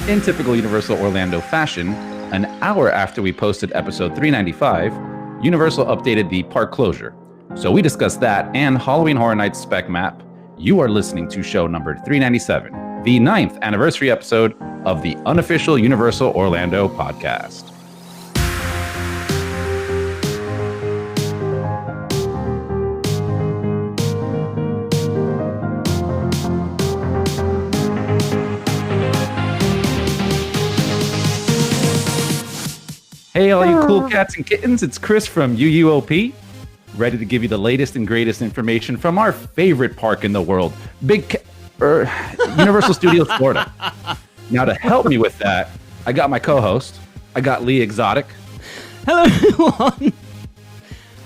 In typical Universal Orlando fashion, an hour after we posted episode 395, Universal updated the park closure. So we discussed that and Halloween Horror Nights spec map. You are listening to show number 397, the 9th anniversary episode of the unofficial Universal Orlando podcast. Hey, all you cool cats and kittens, it's Chris from UUOP, ready to give you the latest and greatest information from our favorite park in the world, Universal Studios Florida. Now, to help me with that, I got my co-host. I got Lee Exotic. Hello, everyone.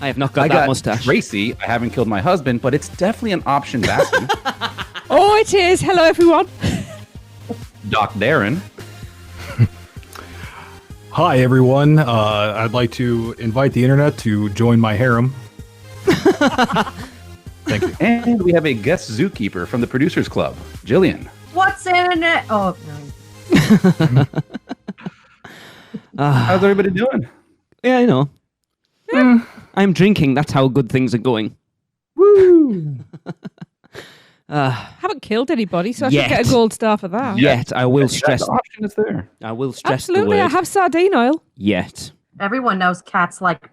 I have not got that mustache. Tracy. I haven't killed my husband, but it's definitely an option basket. Oh, it is. Hello, everyone. Doc Darren. Hi, everyone. I'd like to invite the internet to join my harem. Thank you. And we have a guest zookeeper from the Producers Club, Jillian. What's internet? Oh, no. How's everybody doing? Yeah, I know. I'm drinking. That's how good things are going. Woo! Haven't killed anybody, so I Yet. should get a gold star for that. Yet, I will stress. The option is there. I will stress Absolutely, the I word. have sardine oil. Yet. Everyone knows cats like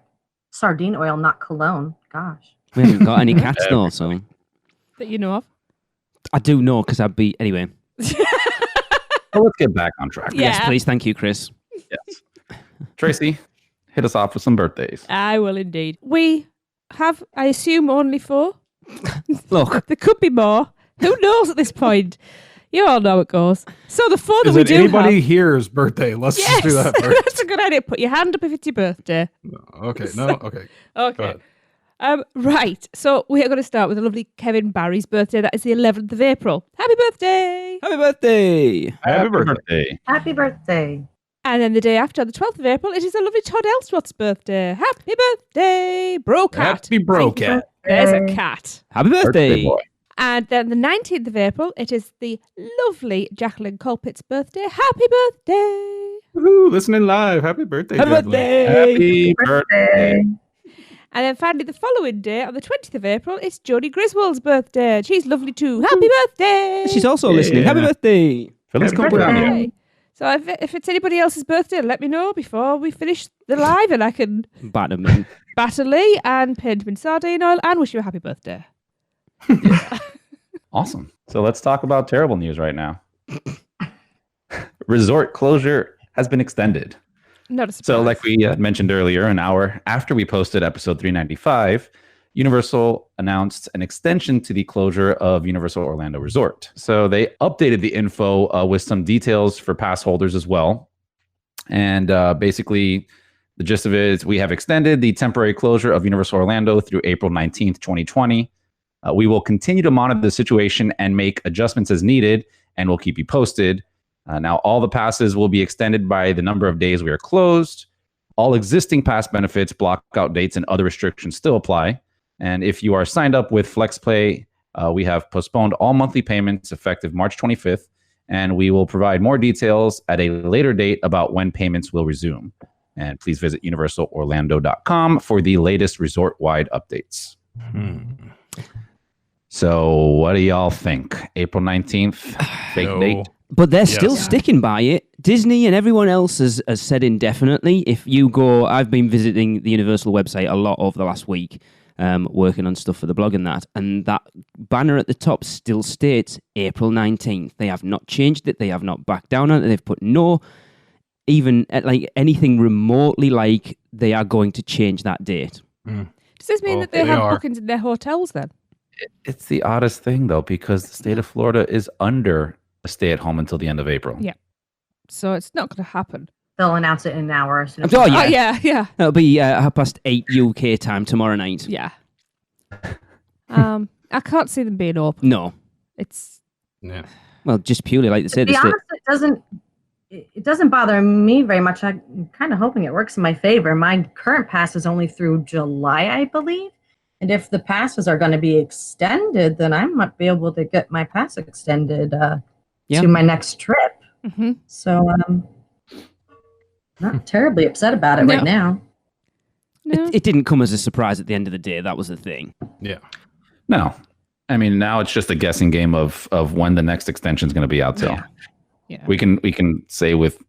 sardine oil, not cologne. Gosh. We haven't got any cats though, so That you know of. I do know because I'd be anyway. Well, let's get back on track. Yeah. Yes, please. Thank you, Chris. Yes. Tracy, hit us off with some birthdays. I will indeed. We have, I assume, only 4. Look, There could be more. Who knows at this point? You all know it goes. So the 4 that Is we it do anybody have... here's birthday? Let's Yes, just do that first. that's a good idea. Put your hand up if it's your birthday. Okay, no, okay. Go Okay. ahead. Right. So we are going to start with the lovely Kevin Barry's birthday. That is the 11th of April. Happy birthday! happy birthday. Happy birthday. Happy birthday. And then the day after, the 12th of April, it is the lovely Todd Ellsworth's birthday. Happy birthday, Brocat. Happy Brocat. There's a cat. Happy birthday. boy. And then the 19th of April, it is the lovely Jacqueline Colpitt's birthday. Happy birthday. Woohoo, listening live. Happy birthday, Happy Jacqueline. birthday. Happy birthday. And then finally, the following day, on the 20th of April, it's Jodie Griswold's birthday. She's lovely too. Happy birthday. She's also listening. Happy Yeah. birthday. Feliz Happy cumpleaños. Birthday. So if it's anybody else's birthday, let me know before we finish the live and I can Batterman. batter Lee and paint him in sardine oil and wish you a happy birthday. Awesome. So let's talk about terrible news right now. Resort closure has been extended. Not a surprise. So like we mentioned earlier, an hour after we posted episode 395, Universal announced an extension to the closure of Universal Orlando Resort. So they updated the info with some details for pass holders as well. And basically, the gist of it is we have extended the temporary closure of Universal Orlando through April 19th, 2020. We will continue to monitor the situation and make adjustments as needed, and we'll keep you posted. Now, all the passes will be extended by the number of days we are closed. All existing pass benefits, blockout dates, and other restrictions still apply. And if you are signed up with FlexPay, we have postponed all monthly payments effective March 25th, and we will provide more details at a later date about when payments will resume. And please visit universalorlando.com for the latest resort-wide updates. So what do y'all think? April 19th, fake No. date? But they're still Yes. sticking by it. Disney and everyone else has said indefinitely. If you go, I've been visiting the Universal website a lot over the last week, working on stuff for the blog and that banner at the top still states April 19th. They have not changed it. They have not backed down on it. They've put no, even like anything remotely like they are going to change that date. Does this mean Oh, that they they have are. bookings in their hotels then? It's the oddest thing, though, because the state of Florida is under a stay-at-home until the end of April. Yeah. So it's not going to happen. They'll announce it in an hour. As soon as Oh, Oh, yeah. It'll be 8:30 UK time tomorrow night. Yeah. I can't see them being open. No. It's Yeah. Well, just purely like they To said. be honest, it doesn't bother me very much. I'm kind of hoping it works in my favor. My current pass is only through July, I believe. And if the passes are going to be extended, then I might be able to get my pass extended Yeah. to my next trip. Mm-hmm. So not terribly upset about it right now. No. It didn't come as a surprise at the end of the day. That was the thing. Yeah. No. I mean, now it's just a guessing game of when the next extension is going to be out till. Yeah. We can say with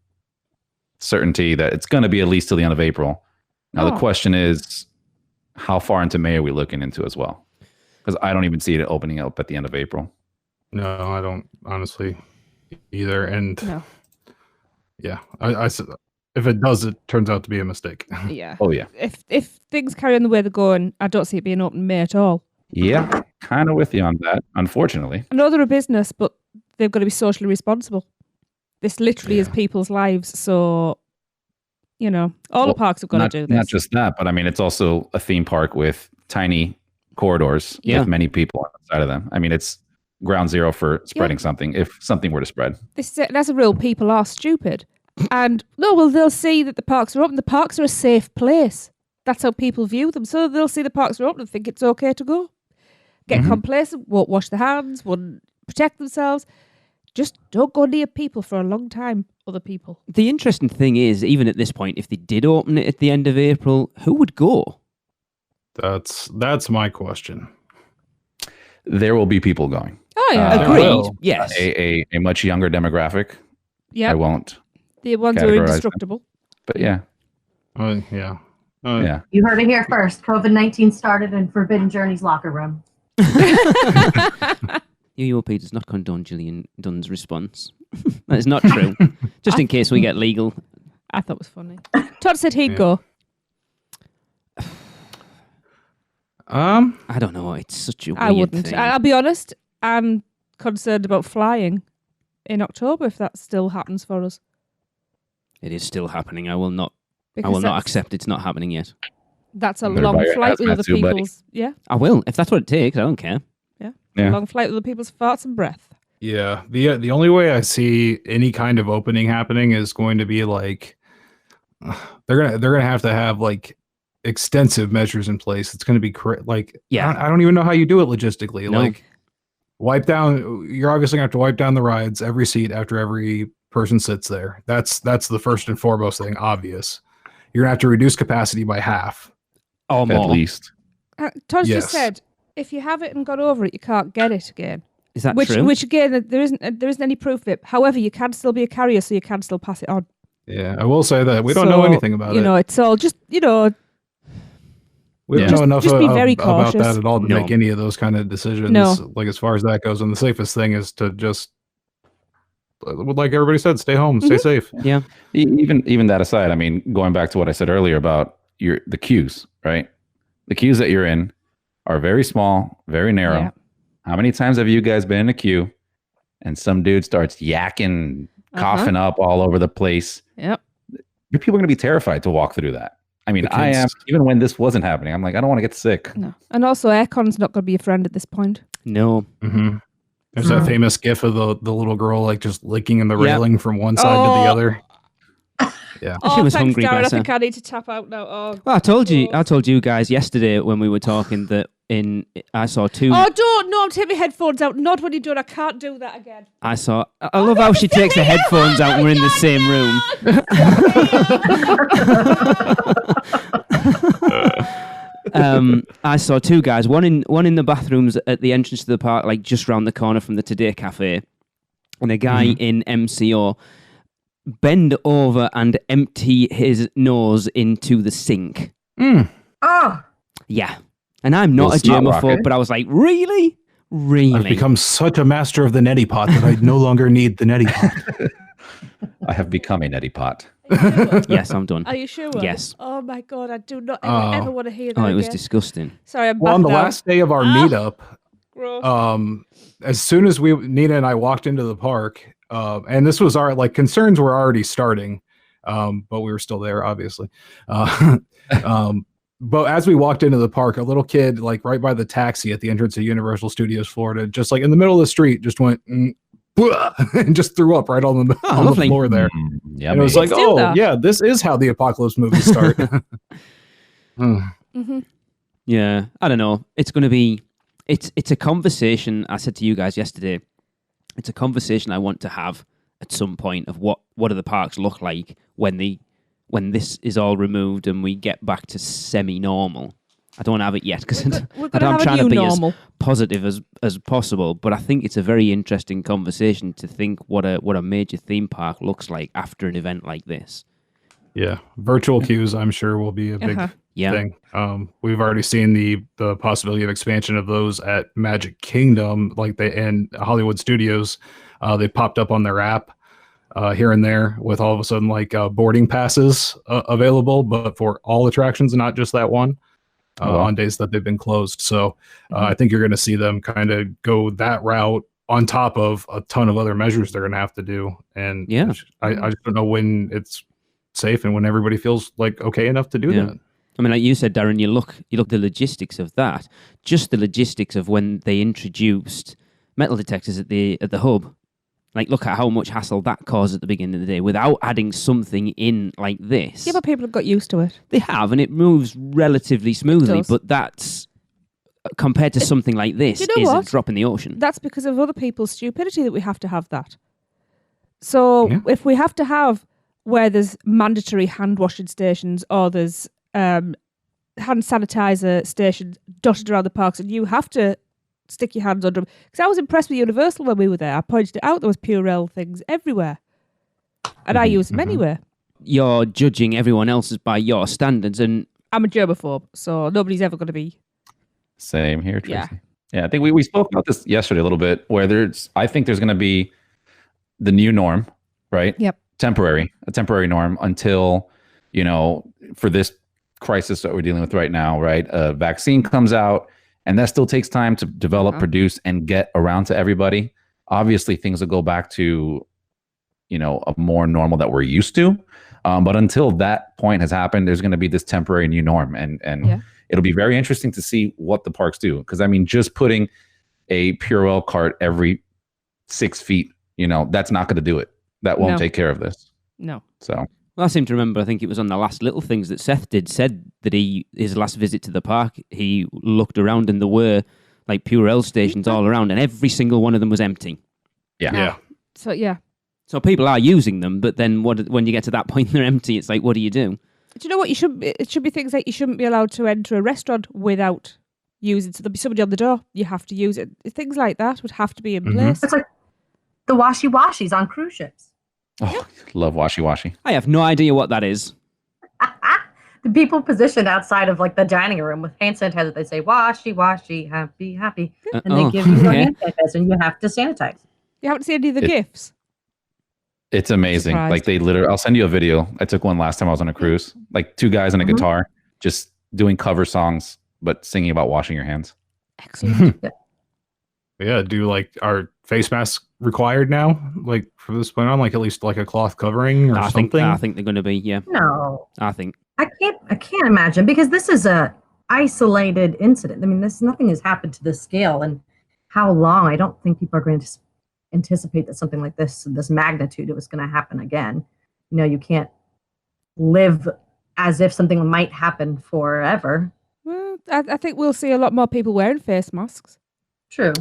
certainty that it's going to be at least till the end of April. Now, the question is, how far into May are we looking into as well? Because I don't even see it opening up at the end of April. No, I don't honestly either. And No. yeah, I if it does, it turns out to be a mistake. Yeah. Oh, yeah. If things carry on the way they're going, I don't see it being open in May at all. Yeah, kind of with you on that, unfortunately. I know they're a business, but they've got to be socially responsible. This literally is people's lives, so all the parks have got to do this. Not just that, but I mean, it's also a theme park with tiny corridors with many people on the side of them. I mean, it's ground zero for spreading something if something were to spread. That's a real people are stupid. And they'll see that the parks are open. The parks are a safe place. That's how people view them. So they'll see the parks are open and think it's okay to go. Get complacent, won't wash their hands, won't protect themselves. Just don't go near people for a long time, other people. The interesting thing is, even at this point, if they did open it at the end of April, who would go? That's my question. There will be people going. Oh, yeah. Agreed. Yes. A much younger demographic. Yeah. I won't. The ones who are indestructible. But yeah. Yeah. Yeah. You heard it here first. COVID-19 started in Forbidden Journey's locker room. UUOP does not condone Gillian Dunn's response. That is not true. Just in case we get legal. I thought it was funny. Todd said he'd go. I don't know. It's such a weird I wouldn't. thing. I'll be honest. I'm concerned about flying in October if that still happens for us. It is still happening. I will not Because accept it's not happening yet. That's a Better long buy your flight with hazmat other suit, buddy. people's. Yeah. I will. If that's what it takes, I don't care. Yeah. A long flight with other people's farts and breath. Yeah. The only way I see any kind of opening happening is going to be like they're gonna have to have like extensive measures in place. It's going to be I don't even know how you do it logistically. No. Like wipe down. You're obviously going to have to wipe down the rides, every seat after every person sits there. That's the first and foremost thing. Obvious. You're going to have to reduce capacity by half. Or more. At least. Todd's Yes. just said, if you have it and got over it, you can't get it again. Is that Which true? again, there isn't any proof of it. However, you can still be a carrier, so you can still pass it on. Yeah, I will say that we don't know anything about it. It's all just We don't Yeah. know enough just be very about cautious. that at all to No. make any of those kind of decisions. No. Like as far as that goes, and the safest thing is to just, like everybody said, stay home, stay safe. Yeah. Even that aside, I mean, going back to what I said earlier about the queues, right? The queues that you're in are very small, very narrow. Yeah. How many times have you guys been in a queue and some dude starts yakking, coughing up all over the place? Yep. Your people are going to be terrified to walk through that. I mean, The I am, kids- even when this wasn't happening, I'm like, I don't want to get sick. No. And also, aircon's not going to be a friend at this point. No. Mm-hmm. There's that famous gif of the little girl like just licking in the railing from one side to the other. Yeah. She was thanks, hungry, Darren. I bless her. think I need to tap out now. Oh, Well, I told you guys yesterday when we were talking that I saw two. Oh, don't! No, take my headphones out. Not when you're done. I can't do that again. I love how she takes her headphones out and we're in the same room. I saw two guys, one in the bathrooms at the entrance to the park, like just round the corner from the Today Cafe, and a guy in MCO bend over and empty his nose into the sink. Oh, Yeah. And I'm not Little a snot germaphobe, rocket. but I was like, really? Really? I've become such a master of the neti pot that I no longer need the neti pot. I have become a neti pot. Yes, I'm done. Are you sure? Yes. Oh my god, I do not Oh. ever want to hear that. Oh, it was again. disgusting. Sorry, I'm Well, back on the now. last day of our meetup, Gross. as soon as Nina and I walked into the park, and this was our concerns were already starting, but we were still there, obviously. But as we walked into the park, a little kid, like right by the taxi at the entrance of Universal Studios Florida, just like in the middle of the street, just went "Bwah," and just threw up right on the lovely. floor there. Yeah, And it was like, Kids do oh that. yeah, this is how the apocalypse movies start. Mm-hmm. Yeah, I don't know. It's going to be, it's a conversation. I said to you guys yesterday, it's a conversation I want to have at some point of what do the parks look like when this is all removed and we get back to semi-normal. I don't have it yet because I'm trying to be normal. As positive as possible. But I think it's a very interesting conversation to think what a major theme park looks like after an event like this. Yeah, virtual queues, I'm sure, will be a big thing. We've already seen the possibility of expansion of those at Magic Kingdom, like and Hollywood Studios. They popped up on their app here and there with all of a sudden like boarding passes available, but for all attractions, not just that one. On days that they've been closed. So I think you're going to see them kind of go that route on top of a ton of other measures they're going to have to do. And I just don't know when it's safe and when everybody feels like okay enough to do that. I mean, like you said, Darren, you look the logistics of that, just the logistics of when they introduced metal detectors at the hub. Like, look at how much hassle that caused at the beginning of the day without adding something in like this. Yeah, but people have got used to it. They have, and it moves relatively smoothly, but that's, compared to something like this, is a drop in the ocean. That's because of other people's stupidity that we have to have that. So if we have to have where there's mandatory hand washing stations or there's hand sanitizer stations dotted around the parks and you have to stick your hands under them. Because I was impressed with Universal when we were there. I pointed it out. There was Purell things everywhere. And I use them anywhere. You're judging everyone else's by your standards. And I'm a germaphobe, so nobody's ever going to be. Same here, Tracy. Yeah, I think we spoke about this yesterday a little bit, where I think there's going to be the new norm, right? Yep. A temporary norm until, for this crisis that we're dealing with right now, right? A vaccine comes out, and that still takes time to develop, produce, and get around to everybody. Obviously, things will go back to, a more normal that we're used to. But until that point has happened, there's going to be this temporary new norm. And it'll be very interesting to see what the parks do. Because, I mean, just putting a Purell cart every 6 feet, that's not going to do it. That won't take care of this. No. So... Well, I seem to remember, I think it was on the last Little Things that Seth said that his last visit to the park, he looked around and there were like Purell stations all around and every single one of them was empty. Yeah. So people are using them, but then when you get to that point they're empty, it's like, what do you do? Do you know what it should be things like you shouldn't be allowed to enter a restaurant without using, so there'll be somebody on the door, you have to use it. Things like that would have to be in place. It's like the washy-washies on cruise ships. Oh, love washy-washy. I have no idea what that is. The people positioned outside of like the dining room with hand sanitizer, they say washy-washy, happy, happy. And they give you a hand sanitizer and you have to sanitize. You haven't seen any of the gifts? It's amazing. Like they literally, I'll send you a video. I took one last time I was on a cruise. Like two guys on a guitar just doing cover songs, but singing about washing your hands. Excellent. Do like our face masks required now? Like from this point on, like at least like a cloth covering or something? I think they're going to be, No. I think. I can't imagine because this is a isolated incident. I mean, nothing has happened to this scale and how long. I don't think people are going to anticipate that something like this magnitude, it was going to happen again. You can't live as if something might happen forever. Well, I think we'll see a lot more people wearing face masks. True.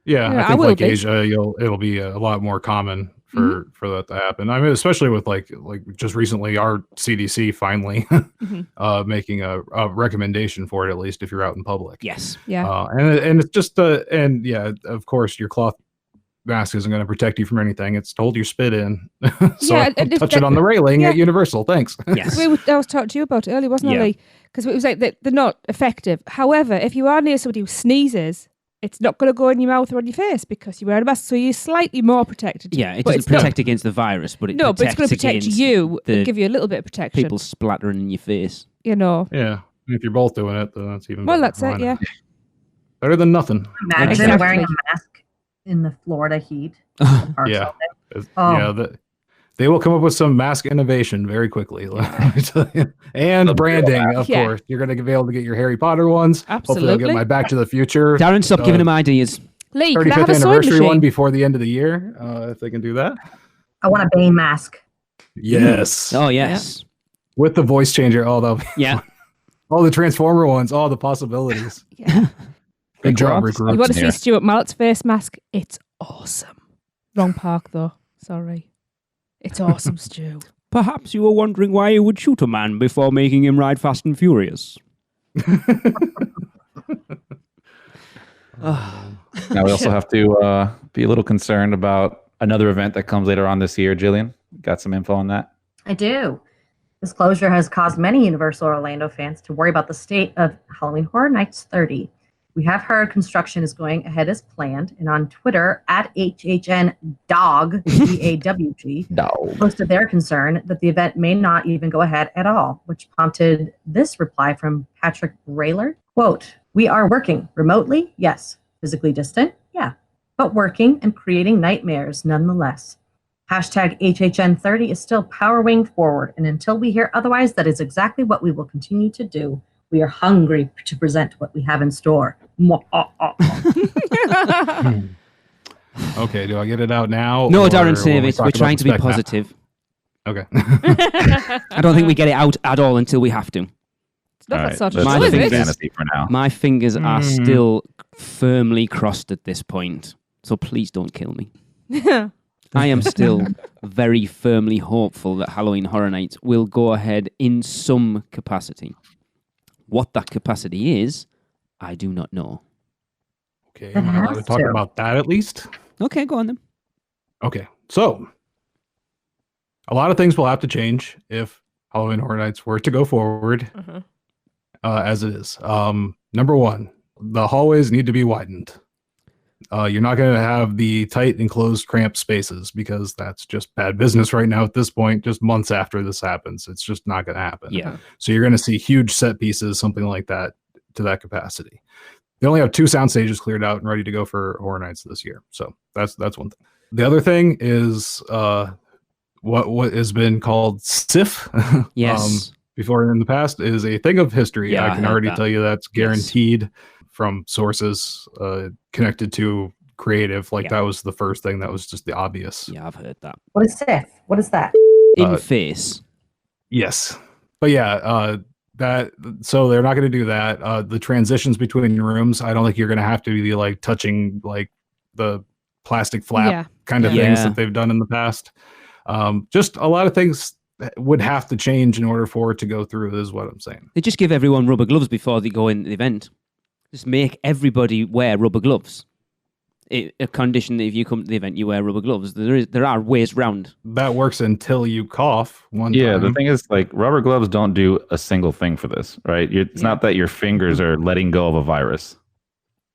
Yeah, I think like Asia, it'll be a lot more common for that to happen. I mean, especially with like just recently, our CDC finally making a recommendation for it, at least if you're out in public. Yes. Yeah. And it's just of course, your cloth mask isn't going to protect you from anything. It's to hold your spit in. So touch it on the railing at Universal. Thanks. Yes. I was talking to you about it earlier, wasn't I? Because it was like they're not effective. However, if you are near somebody who sneezes, it's not going to go in your mouth or on your face because you wear a mask, so you're slightly more protected. Yeah, it doesn't protect against the virus, but it's going to protect you and give you a little bit of protection. People splattering in your face. Yeah, if you're both doing it, then that's even better. Well, that's it, yeah. Better than nothing. Imagine wearing a mask in the Florida heat. They will come up with some mask innovation very quickly. And branding, of course. You're going to be able to get your Harry Potter ones. Absolutely. Hopefully I'll get my Back to the Future. Darren, stop giving them ideas. Lee, 35th anniversary one before the end of the year, if they can do that. I want a Bane mask. Yes. Oh, yes. Yeah. With the voice changer. All the Transformer ones. All the possibilities. Yeah. Good job, Rick. You want to see Stuart Mallett's face mask? It's awesome. Wrong park, though. Sorry. It's awesome, Stu. Perhaps you were wondering why you would shoot a man before making him ride Fast and Furious. Now we also have to be a little concerned about another event that comes later on this year. Jillian, got some info on that? I do. This closure has caused many Universal Orlando fans to worry about the state of Halloween Horror Nights 30. We have heard construction is going ahead as planned, and on Twitter, at HHN Dog, D-A-W-G, posted their concern that the event may not even go ahead at all, which prompted this reply from Patrick Braylard. Quote, "We are working remotely, yes. Physically distant, yeah. But working and creating nightmares nonetheless. Hashtag HHN30 is still powering forward, and until we hear otherwise, that is exactly what we will continue to do. We are hungry to present what we have in store." Okay, do I get it out now? No, or Darren, save will we it. talk We're about trying the to be spec now? positive. Okay. I don't think we get it out at all until we have to. It's not All that right, sort of let's show, my is leave it? fantasy for now. My fingers are still firmly crossed at this point, so please don't kill me. I am still very firmly hopeful that Halloween Horror Nights will go ahead in some capacity. What that capacity is, I do not know. Okay, am I allowed to talk about that at least? Okay, go on then. Okay, so a lot of things will have to change if Halloween Horror Nights were to go forward as it is. Number one, the hallways need to be widened. You're not going to have the tight, enclosed, cramped spaces because that's just bad business right now at this point, just months after this happens. It's just not going to happen. Yeah. So you're going to see huge set pieces, something like that, to that capacity. They only have 2 sound stages cleared out and ready to go for Horror Nights this year. So that's one thing. The other thing is what has been called SIF. Yes. Before in the past is a thing of history. Yeah, I I can heard already that. tell you that's guaranteed from sources connected to creative. Like that was the first thing that was just the obvious. Yeah, I've heard that. What is SIF? What is that? In face. Yes. But yeah, so they're not going to do that. The transitions between rooms, I don't think you're going to have to be like touching like the plastic flap kind of things that they've done in the past. Just a lot of things would have to change in order for it to go through, is what I'm saying. They just give everyone rubber gloves before they go in the event. Just make everybody wear rubber gloves. A condition that if you come to the event, you wear rubber gloves. There are ways round. That works until you cough one time. The thing is, like, rubber gloves don't do a single thing for this, right? It's not that your fingers are letting go of a virus.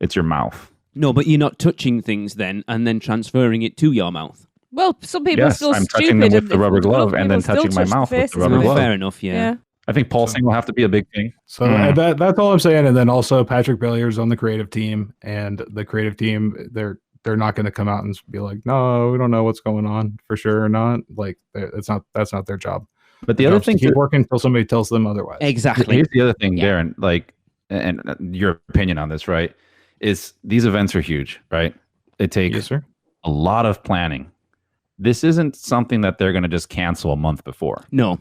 It's your mouth. No, but you're not touching things then and then transferring it to your mouth. Well, some people are still I'm stupid. touching them with and the rubber glove and then people touching still my touch mouth with the faces rubber and glove. Fair enough, yeah. I think pulsing will have to be a big thing. So that's all I'm saying. And then also Patrick Bellier's on the creative team, and the creative team, they're not going to come out and be like, no, we don't know what's going on for sure or not. Like that's not their job. But the other thing, keep working until somebody tells them otherwise. Exactly. Here's the other thing, Darren, like, and your opinion on this, right? Is these events are huge, right? They take a lot of planning. This isn't something that they're going to just cancel a month before. No.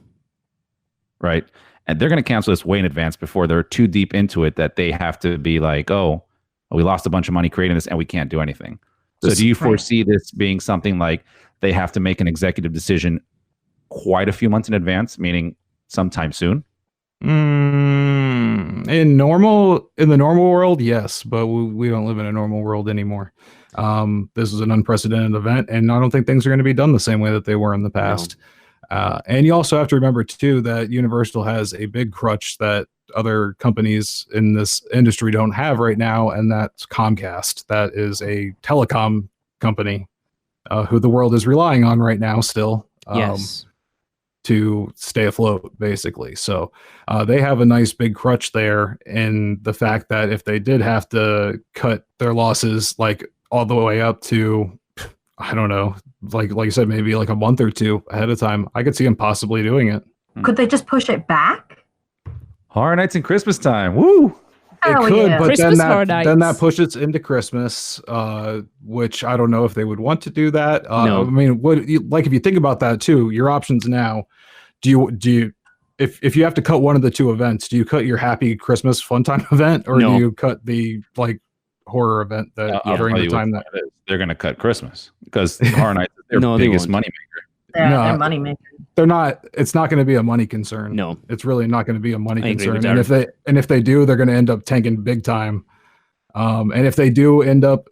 Right? And they're going to cancel this way in advance before they're too deep into it that they have to be like, oh, we lost a bunch of money creating this and we can't do anything. So do you foresee this being something like they have to make an executive decision quite a few months in advance, meaning sometime soon? In the normal world, yes, but we don't live in a normal world anymore. This is an unprecedented event, and I don't think things are going to be done the same way that they were in the past. No. And you also have to remember too that Universal has a big crutch that other companies in this industry don't have right now, and that's Comcast. That is a telecom company who the world is relying on right now still. To stay afloat, basically. So they have a nice big crutch there in the fact that if they did have to cut their losses like all the way up to, I don't know, like you said, maybe like a month or two ahead of time, I could see them possibly doing it. Could they just push it back? Horror Nights and Christmas time. Woo! It could, but Christmas then that pushes into Christmas, which I don't know if they would want to do that. No. I mean, if you think about that too, your options now. Do you if you have to cut one of the two events, do you cut your Happy Christmas Fun Time event, or do you cut the like horror event that during the time that they're going to cut Christmas because Horror Nights is their biggest moneymaker? They're money makers. They're not. It's not going to be a money concern. No. It's really not going to be a money I agree concern. with And if they do, they're going to end up tanking big time. And if they do end up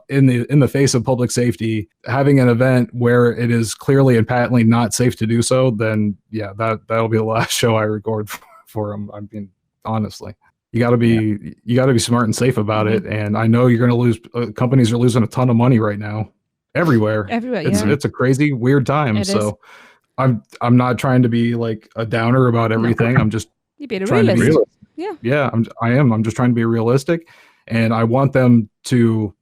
in the face of public safety, having an event where it is clearly and patently not safe to do so, then yeah, that'll be the last show I record for them. I mean, honestly, you got to be smart and safe about it. And I know you're going to lose. Companies are losing a ton of money right now, everywhere. It's a crazy, weird time. I'm not trying to be like a downer about everything. I'm just You're being a trying to be realist. Yeah, I am. I'm just trying to be realistic. And I want them to,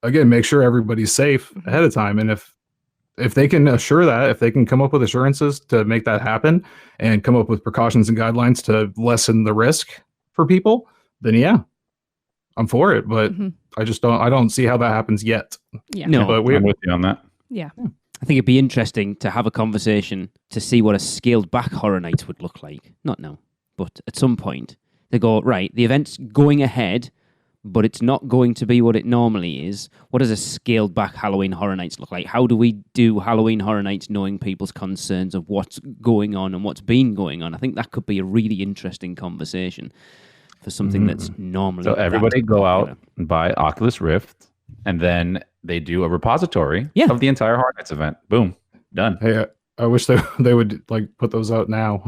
again, make sure everybody's safe ahead of time. And if they can assure that, if they can come up with assurances to make that happen and come up with precautions and guidelines to lessen the risk for people, then yeah, I'm for it. But I don't see how that happens yet. Yeah. No. But I'm with you on that. Yeah. I think it'd be interesting to have a conversation to see what a scaled back Horror Nights would look like. Not now, but at some point. They go, right, the event's going ahead, but it's not going to be what it normally is. What does a scaled back Halloween Horror Nights look like? How do we do Halloween Horror Nights knowing people's concerns of what's going on and what's been going on? I think that could be a really interesting conversation for something that's normally... So everybody go popular. out and buy Oculus Rift, and then they do a repository of the entire Horror Nights event. Boom. Done. Hey, I wish they would like put those out now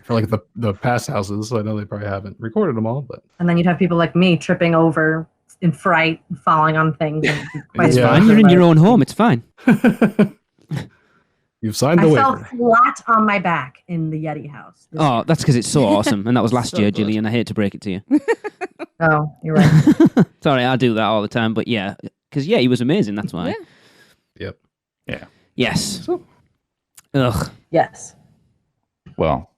for like the past houses. I know they probably haven't recorded them all, but And then you'd have people like me tripping over in fright, falling on things. It's fine. You're in your own home. It's fine. You've signed the I waiver. fell flat on my back in the Yeti house. Oh, that's because it's so awesome. And that was last So year, good. Gillian. I hate to break it to you. Oh, you're right. Sorry, I do that all the time. But yeah, because he was amazing. That's why. Yeah. Yep. Yes. Ugh. Yes. Well,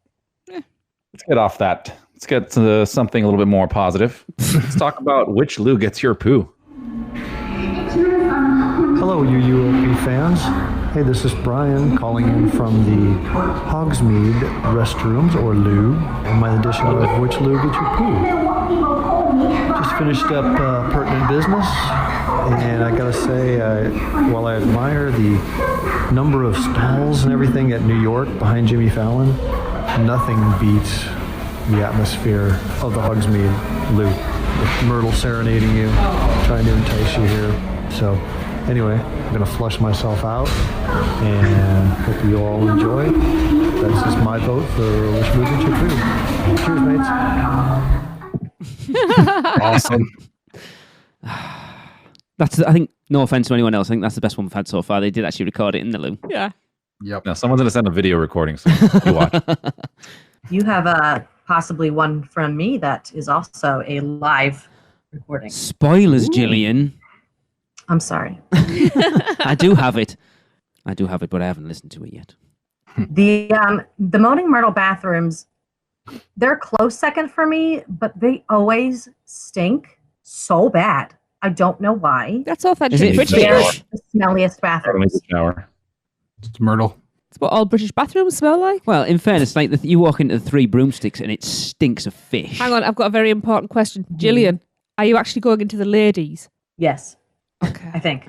let's get off that. Let's get to something a little bit more positive. Let's talk about which Lou gets your poo. Hello, UUOP fans. Hey, this is Brian calling in from the Hogsmeade restrooms, or loo, in my edition of Which Lou Gets Your Poo. Just finished up pertinent business, and I gotta say, while I admire the number of stalls and everything at New York behind Jimmy Fallon, nothing beats the atmosphere of the Hogsmeade loo. With Myrtle serenading you, trying to entice you here. So anyway, I'm going to flush myself out and hope you all enjoy. That's just my vote for Which Lou Gets Your Poo. Cheers, mates. Awesome. That's, I think, no offense to anyone else, I think that's the best one we've had so far. They did actually record it in the loo. Yeah. Yep. Now, someone's going to send a video recording, so you watch. You have possibly one from me that is also a live recording. Spoilers, Gillian. I'm sorry. I do have it. But I haven't listened to it yet. The Moaning Myrtle bathrooms, they're a close second for me, but they always stink so bad. I don't know why. That's authentic Is it British. fish? They're the smelliest Probably bathrooms. the shower. It's Myrtle. It's what all British bathrooms smell like. Well, in fairness, like you walk into the Three Broomsticks and it stinks of fish. Hang on, I've got a very important question. Gillian, are you actually going into the ladies? Yes, Okay. I think.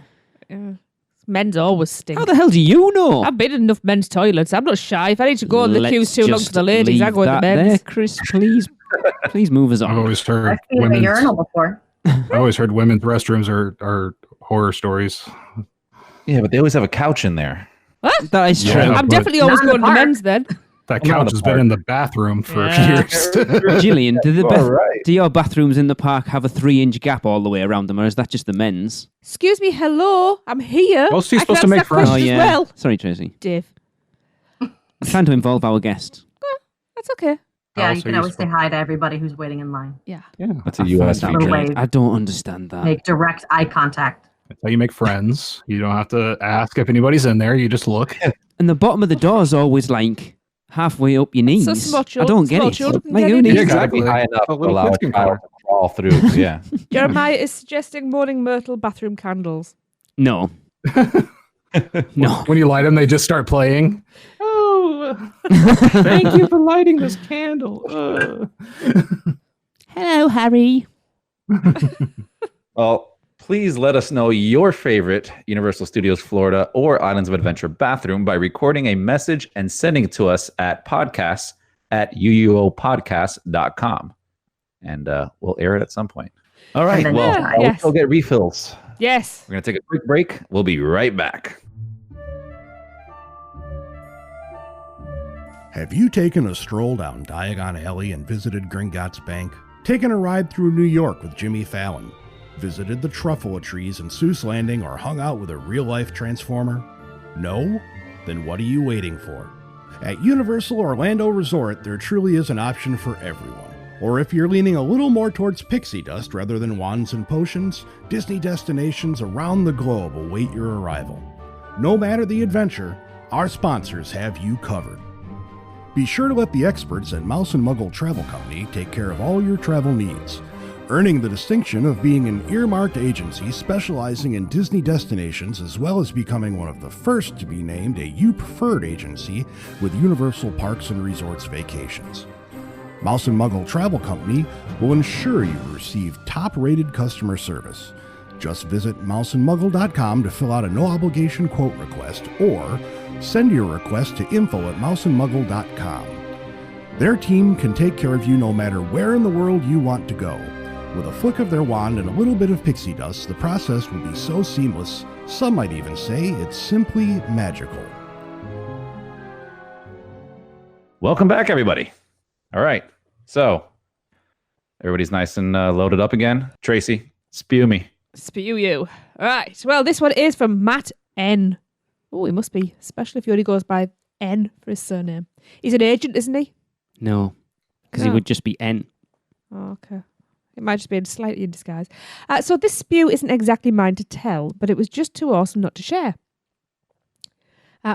Men's always stink. How the hell do you know? I've been in enough men's toilets. I'm not shy. If I need to go and the Let's queue's too long just for the ladies, I leave go in the that men's. there, Chris, please move us I've on. always heard I've seen a urinal before. women's restrooms are horror stories. Yeah, but they always have a couch in there. What? That is Yeah. true. I'm but definitely always Not in the going to the park. men's then. That I'm not couch a has been part. in the bathroom for Yeah. years. Gillian, All right. do your bathrooms in the park have a 3-inch gap all the way around them, or is that just the men's? Excuse me, hello, I'm here. Well, she's I can supposed to answer make that friends. question as well. Sorry, Tracy. Dave, I'm trying to involve our guest. that's okay. Yeah, Also you can always useful. say hi to everybody who's waiting in line. Yeah. Yeah, That's a I US find that feature. Little great. wave. I don't understand that. Make direct eye contact. that's how you make friends. You don't have to ask if anybody's in there. You just look. And the bottom of the door is always like halfway up your knees. So small I don't get small it. children can Like, get who in. needs You Yeah, gotta be high enough A to little allow kids a can child to crawl through. Yeah. Jeremiah is suggesting Morning Myrtle bathroom candles. No. No. When you light them, they just start playing. Oh, thank you for lighting this candle. Hello, Harry. Well, Please let us know your favorite Universal Studios Florida or Islands of Adventure bathroom by recording a message and sending it to us at podcasts@uuopodcast.com. And we'll air it at some point. All right. then- Well, Yeah, let's go get refills. Yes. We're going to take a quick break. We'll be right back. Have you taken a stroll down Diagon Alley and visited Gringotts Bank? Taken a ride through New York with Jimmy Fallon? Visited the truffle trees in Seuss Landing or hung out with a real-life Transformer? No? Then what are you waiting for? At Universal Orlando Resort, there truly is an option for everyone. Or if you're leaning a little more towards pixie dust rather than wands and potions, Disney destinations around the globe await your arrival. No matter the adventure, our sponsors have you covered. Be sure to let the experts at Mouse Muggle Travel Company take care of all your travel needs, earning the distinction of being an earmarked agency specializing in Disney destinations, as well as becoming one of the first to be named a You Preferred agency with Universal Parks and Resorts Vacations. Mouse Muggle Travel Company will ensure you receive top-rated customer service. Just visit mouseandmuggle.com to fill out a no-obligation quote request, or send your request to info@mouseandmuggle.com. Their team can take care of you no matter where in the world you want to go. With a flick of their wand and a little bit of pixie dust, the process will be so seamless, some might even say it's simply magical. Welcome back, everybody. All right. So, everybody's nice and loaded up again. Tracy, spew me. Spew you. All right. Well, this one is from Matt N. Oh, he must be special if he only goes by N for his surname. He's an agent, isn't he? No, because he No. would just be N. Oh, okay. It might just be slightly in disguise. So this spew isn't exactly mine to tell, but it was just too awesome not to share.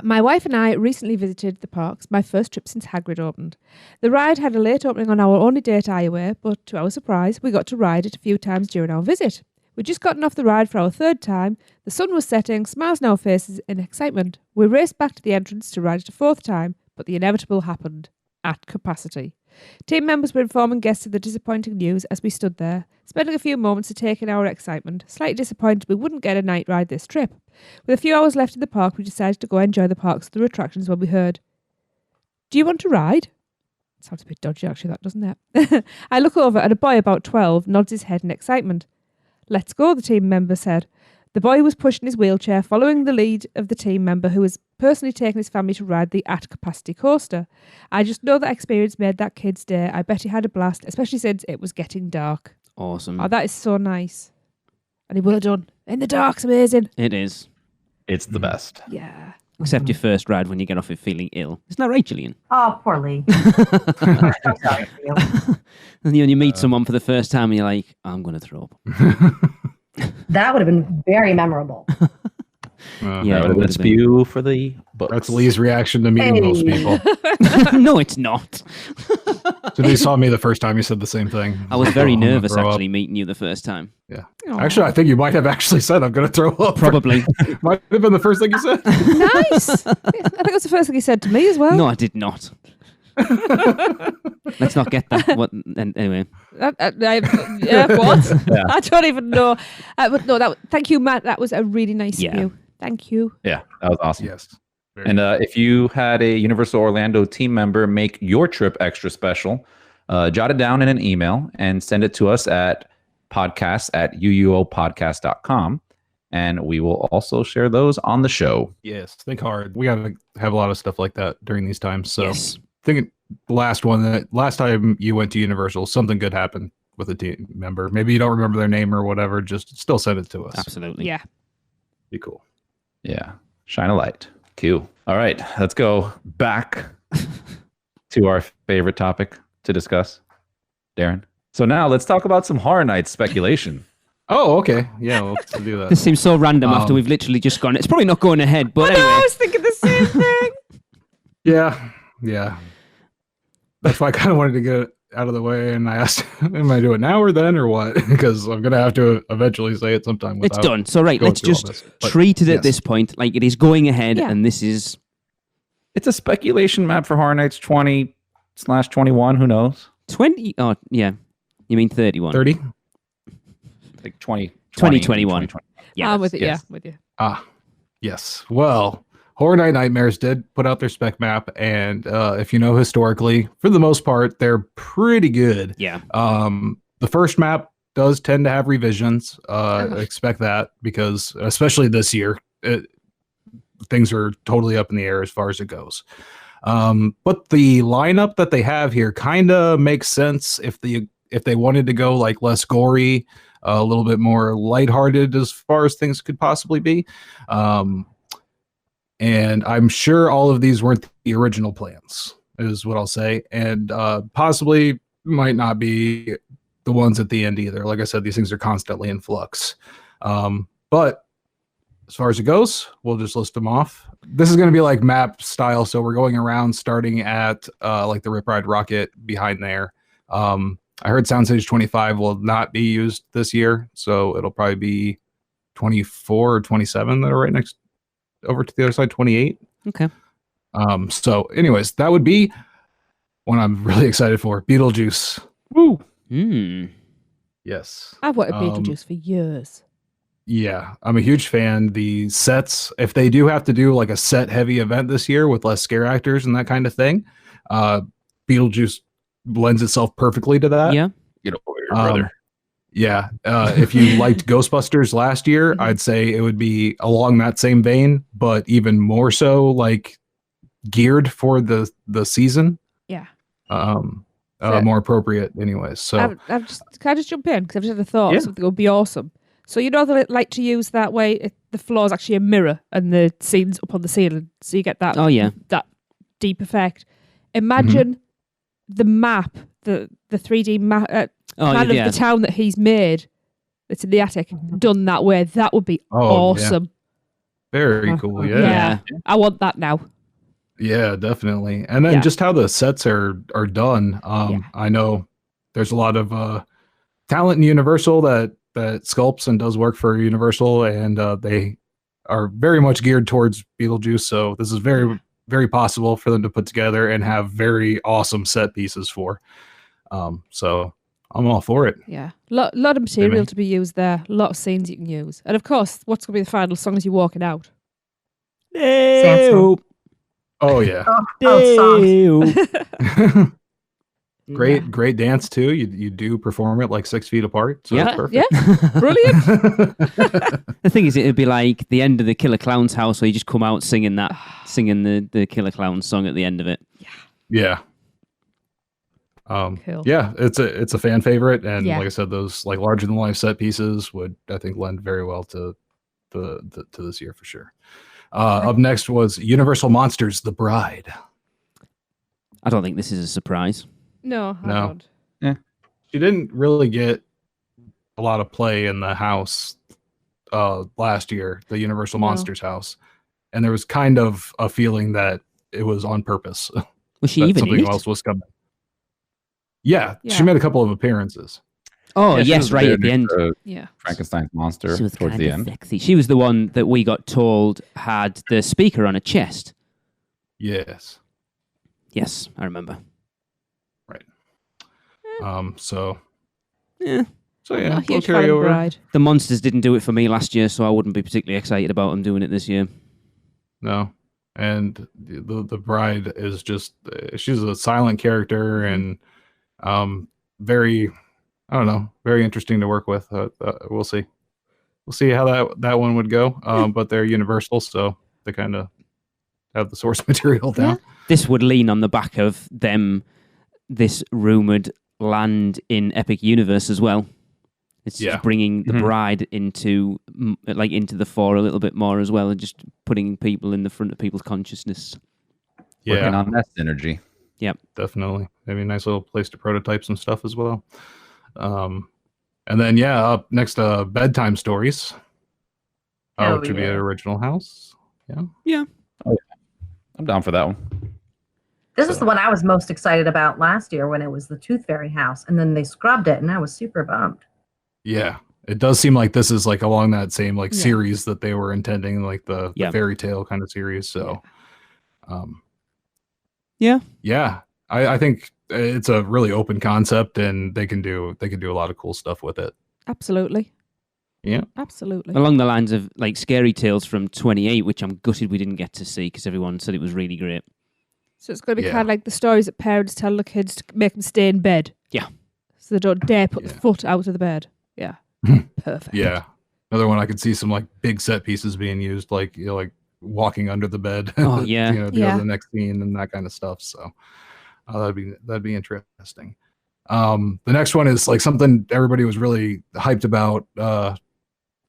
My wife and I recently visited the parks, my first trip since Hagrid opened. The ride had a late opening on our only day at Iowa, but to our surprise, we got to ride it a few times during our visit. We'd just gotten off the ride for our third time, the sun was setting, smiles on our faces in excitement. We raced back to the entrance to ride it a fourth time, but the inevitable happened. At capacity. Team members were informing guests of the disappointing news as we stood there, spending a few moments to take in our excitement, slightly disappointed we wouldn't get a night ride this trip. With a few hours left in the park, we decided to go enjoy the park's other attractions when we heard, "Do you want to ride?" Sounds a bit dodgy actually, that doesn't it? I look over and a boy about 12 nods his head in excitement. "Let's go," the team member said. The boy was pushing his wheelchair, following the lead of the team member who was personally taking his family to ride the at-capacity coaster. I just know that experience made that kid's day. I bet he had a blast, especially since it was getting dark. Awesome. Oh, that is so nice. And he would have done. In the dark's amazing. It is. It's the best. Yeah. Except your first ride when you get off it feeling ill. Isn't that right, Gillian? Oh, poor Lee. I'm so sorry for you. And you meet someone for the first time and you're like, I'm going to throw up. That would have been very memorable. Yeah, That it would have been a would've been. spew for the books. That's Lee's reaction to meeting most people. No, it's not. So they saw me the first time, he said the same thing. I was very Oh, I'm gonna nervous throw up. actually meting you the first time. Yeah. Aw. Actually, I think you might have actually said, I'm going to throw up. Probably. Might have been the first thing you said. Nice. I think that's the first thing he said to me as well. No, I did not. Let's not get that. What? And anyway, What? Yeah. I don't even know. But no, thank you, Matt. That was a really nice Yeah. spew. Thank you. Yeah, that was awesome. Yes. Very And if you had a Universal Orlando team member make your trip extra special, jot it down in an email and send it to us at podcasts@uuopodcast.com. And we will also share those on the show. Yes, think hard. We got to have a lot of stuff like that during these times. So yes. thinking the last time you went to Universal, something good happened with a team member. Maybe you don't remember their name or whatever. Just still send it to us. Absolutely. Yeah. Be cool. Yeah. Shine a light. Q. All right. Let's go back to our favorite topic to discuss. Darren. So now let's talk about some Horror Nights speculation. Oh, okay. Yeah, well, let's do This that. seems so random after we've literally just gone. It's probably not going ahead, but I know, I anyway. was thinking the same thing. Yeah. That's why I kind of wanted to get it out of the way, and I asked, am I doing it now or then or what? Because I'm going to have to eventually say it sometime. It's without done. So, right, going let's through all just this. But treat it at yes. this point like it is going ahead, Yeah. and this is. It's a speculation map for Horror Nights 20/21. Who knows? 20. Oh, yeah. You mean 31? 30? Like 20. 2021. Yeah, I'm with it. yes. Yeah, with you. Yes. Well, Horror Night Nightmares did put out their spec map, and if you know historically, for the most part, they're pretty good. Yeah. The first map does tend to have revisions. Expect that because, especially this year, things are totally up in the air as far as it goes. But the lineup that they have here kind of makes sense if they wanted to go like less gory, a little bit more lighthearted as far as things could possibly be. And I'm sure all of these weren't the original plans, is what I'll say. And possibly might not be the ones at the end either. Like I said, these things are constantly in flux. But as far as it goes, we'll just list them off. This is going to be like map style. So we're going around starting at like the Rip Ride Rocket behind there. I heard Soundstage 25 will not be used this year. So it'll probably be 24 or 27 that are right next over to the other side, 28. Okay. So anyways, that would be one I'm really excited for. Beetlejuice. Woo! Yes. I've wanted Beetlejuice for years. Yeah, I'm a huge fan. The sets, if they do have to do like a set heavy event this year with less scare actors and that kind of thing, Beetlejuice lends itself perfectly to that. Yeah. Get over here, brother. Yeah. If you liked Ghostbusters last year, I'd say it would be along that same vein, but even more so like geared for the season. Yeah. More appropriate anyways. So Can I just jump in? Because I've just had a thought Yeah. of something that would be awesome. So you know they like to use that way, the floor is actually a mirror and the scene's up on the ceiling. So you get that, that deep effect. Imagine the map, the 3D map, plan of the town that he's made that's in the attic, done that way. That would be awesome. Yeah. Very cool. Yeah. I want that now. Yeah, definitely. And then just how the sets are done. I know there's a lot of talent in Universal that sculpts and does work for Universal, and they are very much geared towards Beetlejuice. So this is very, very possible for them to put together and have very awesome set pieces for. So I'm all for it. Yeah. Lot of material to be used there. A lot of scenes you can use. And of course, what's going to be the final song as you're walking out? Sandstorm. Oh yeah. Songs. Great dance too. You do perform it like 6 feet apart. So it's perfect. Yeah. Brilliant. The thing is, it'd be like the end of the Killer Clown's house where you just come out singing the Killer Clown song at the end of it. Yeah. Cool. Yeah, it's a fan favorite, and Yeah. like I said, those like larger than life set pieces would, I think, lend very well to this year for sure. Up next was Universal Monsters: The Bride. I don't think this is a surprise. No, I don't. She didn't really get a lot of play in the house last year, the Universal Monsters house, and there was kind of a feeling that it was on purpose. Was she that even in something it? else was coming? Yeah, Yeah. she made a couple of appearances. Oh, Yeah, she yes, was right there at the end. next to Yeah. Frankenstein's monster She was towards the kinda end. sexy. She was the one that we got told had the speaker on her chest. Yes. Yes, I remember. So Yeah. yeah, Not a we'll huge fan carry of over. Bride. The monsters didn't do it for me last year, so I wouldn't be particularly excited about them doing it this year. No, and the bride is just she's a silent character and very, I don't know, very interesting to work with. We'll see how that one would go. But they're Universal, so they kind of have the source material down. This would lean on the back of them. This rumored land in Epic Universe as well. It's just bringing the bride into the fore a little bit more as well, and just putting people in the front of people's consciousness. Working on that synergy. Yep, definitely. Maybe a nice little place to prototype some stuff as well. And then up next, bedtime stories, which would be an original house. Yeah. Oh, yeah. I'm down for that one. This is the one I was most excited about last year when it was the Tooth Fairy house, and then they scrubbed it, and I was super bummed. Yeah, it does seem like this is like along that same series that they were intending, like the fairy tale kind of series. So, I think it's a really open concept, and they can do a lot of cool stuff with it. Absolutely. Yeah. Absolutely. Along the lines of like Scary Tales from 28, which I'm gutted we didn't get to see because everyone said it was really great. So it's going to be Yeah. kind of like the stories that parents tell the kids to make them stay in bed. Yeah. So they don't dare put the Yeah. foot out of the bed. Yeah. Perfect. Yeah. Another one I could see some like big set pieces being used, like like walking under the bed. Oh, yeah. to go Yeah. to the next scene and that kind of stuff. So that'd be interesting. The next one is like something everybody was really hyped about.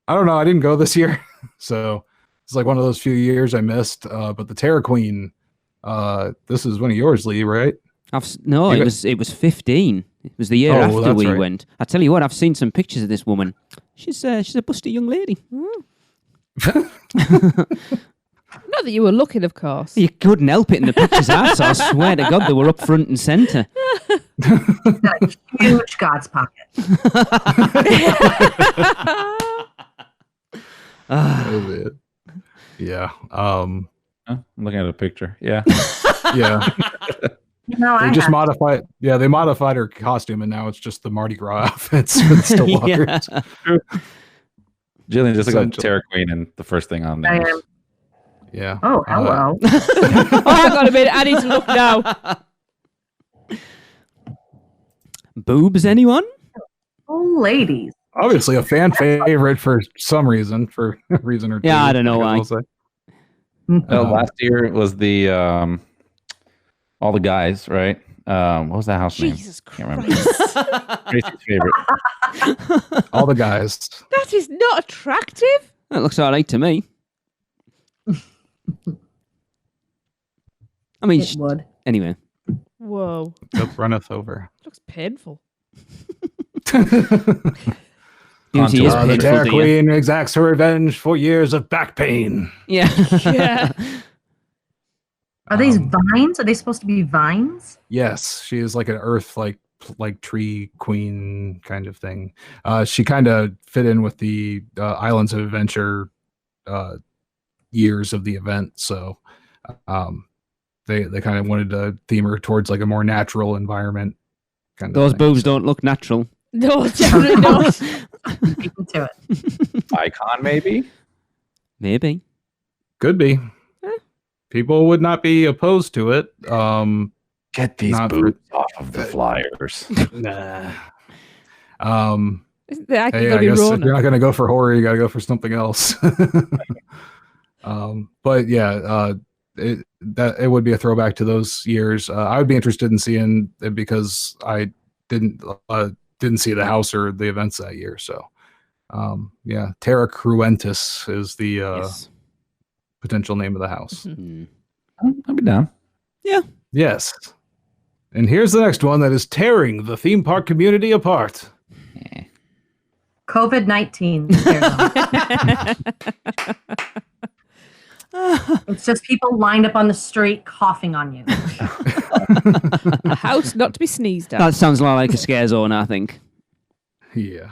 I don't know. I didn't go this year, so it's like one of those few years I missed. But the Terror Queen. This is one of yours, Lee, right? No, You it was 15. It was the year Oh, after that's we right. went. I tell you what, I've seen some pictures of this woman. She's a busty young lady. Not that you were looking, of course. You couldn't help it in the pictures I saw. I swear to God, they were up front and centre. Got a huge God's pocket. Oh, man. Yeah. I'm looking at a picture. Yeah. Yeah. No, They I just have. modified. Yeah, they modified her costume, and now it's just the Mardi Gras outfits with Stillwaters. Jillian, just look up Essentially. Terror Queen, and the first thing on there I is am. Yeah. Oh, hello. Oh, hang on a minute. I need to look now. Boobs, anyone? Oh, ladies. Obviously, a fan favorite for some reason, for a reason or two. Yeah, I don't know why. I'll say. last year it was the all the guys, right? What was that house name? Jesus Can't remember. Christ. Tracy's favorite. All the guys. That is not attractive. That looks all right to me. I mean, It would. anyway. Whoa. Cup runneth over. Looks painful. Beauty is Contour. The painful, Terror dear. Queen exacts her revenge for years of back pain. Yeah. Yeah. Are these vines? Are they supposed to be vines? Yes, she is like an earth like tree queen kind of thing. She kind of fit in with the Islands of Adventure years of the event, so they kind of wanted to theme her towards like a more natural environment. Kind Those of thing, boobs so. don't look natural. No, definitely not. Beat me to it. Icon, maybe. Maybe. Could be. People would not be opposed to it. Get these Not for- boobs off of the flyers. Nah. Isn't the icon Hey, going I to be guess if Rona? you're not going to go for horror, you got to go for something else. But yeah, it would be a throwback to those years. I would be interested in seeing it because I didn't see the house or the events that year. So yeah, Terra Cruentus is the Yes. potential name of the house. Hmm. I'll be down. Yes. And here's the next one that is tearing the theme park community apart. COVID-19. It's just people lined up on the street coughing on you. A house not to be sneezed at. That sounds a lot like a scare zone, I think. Yeah.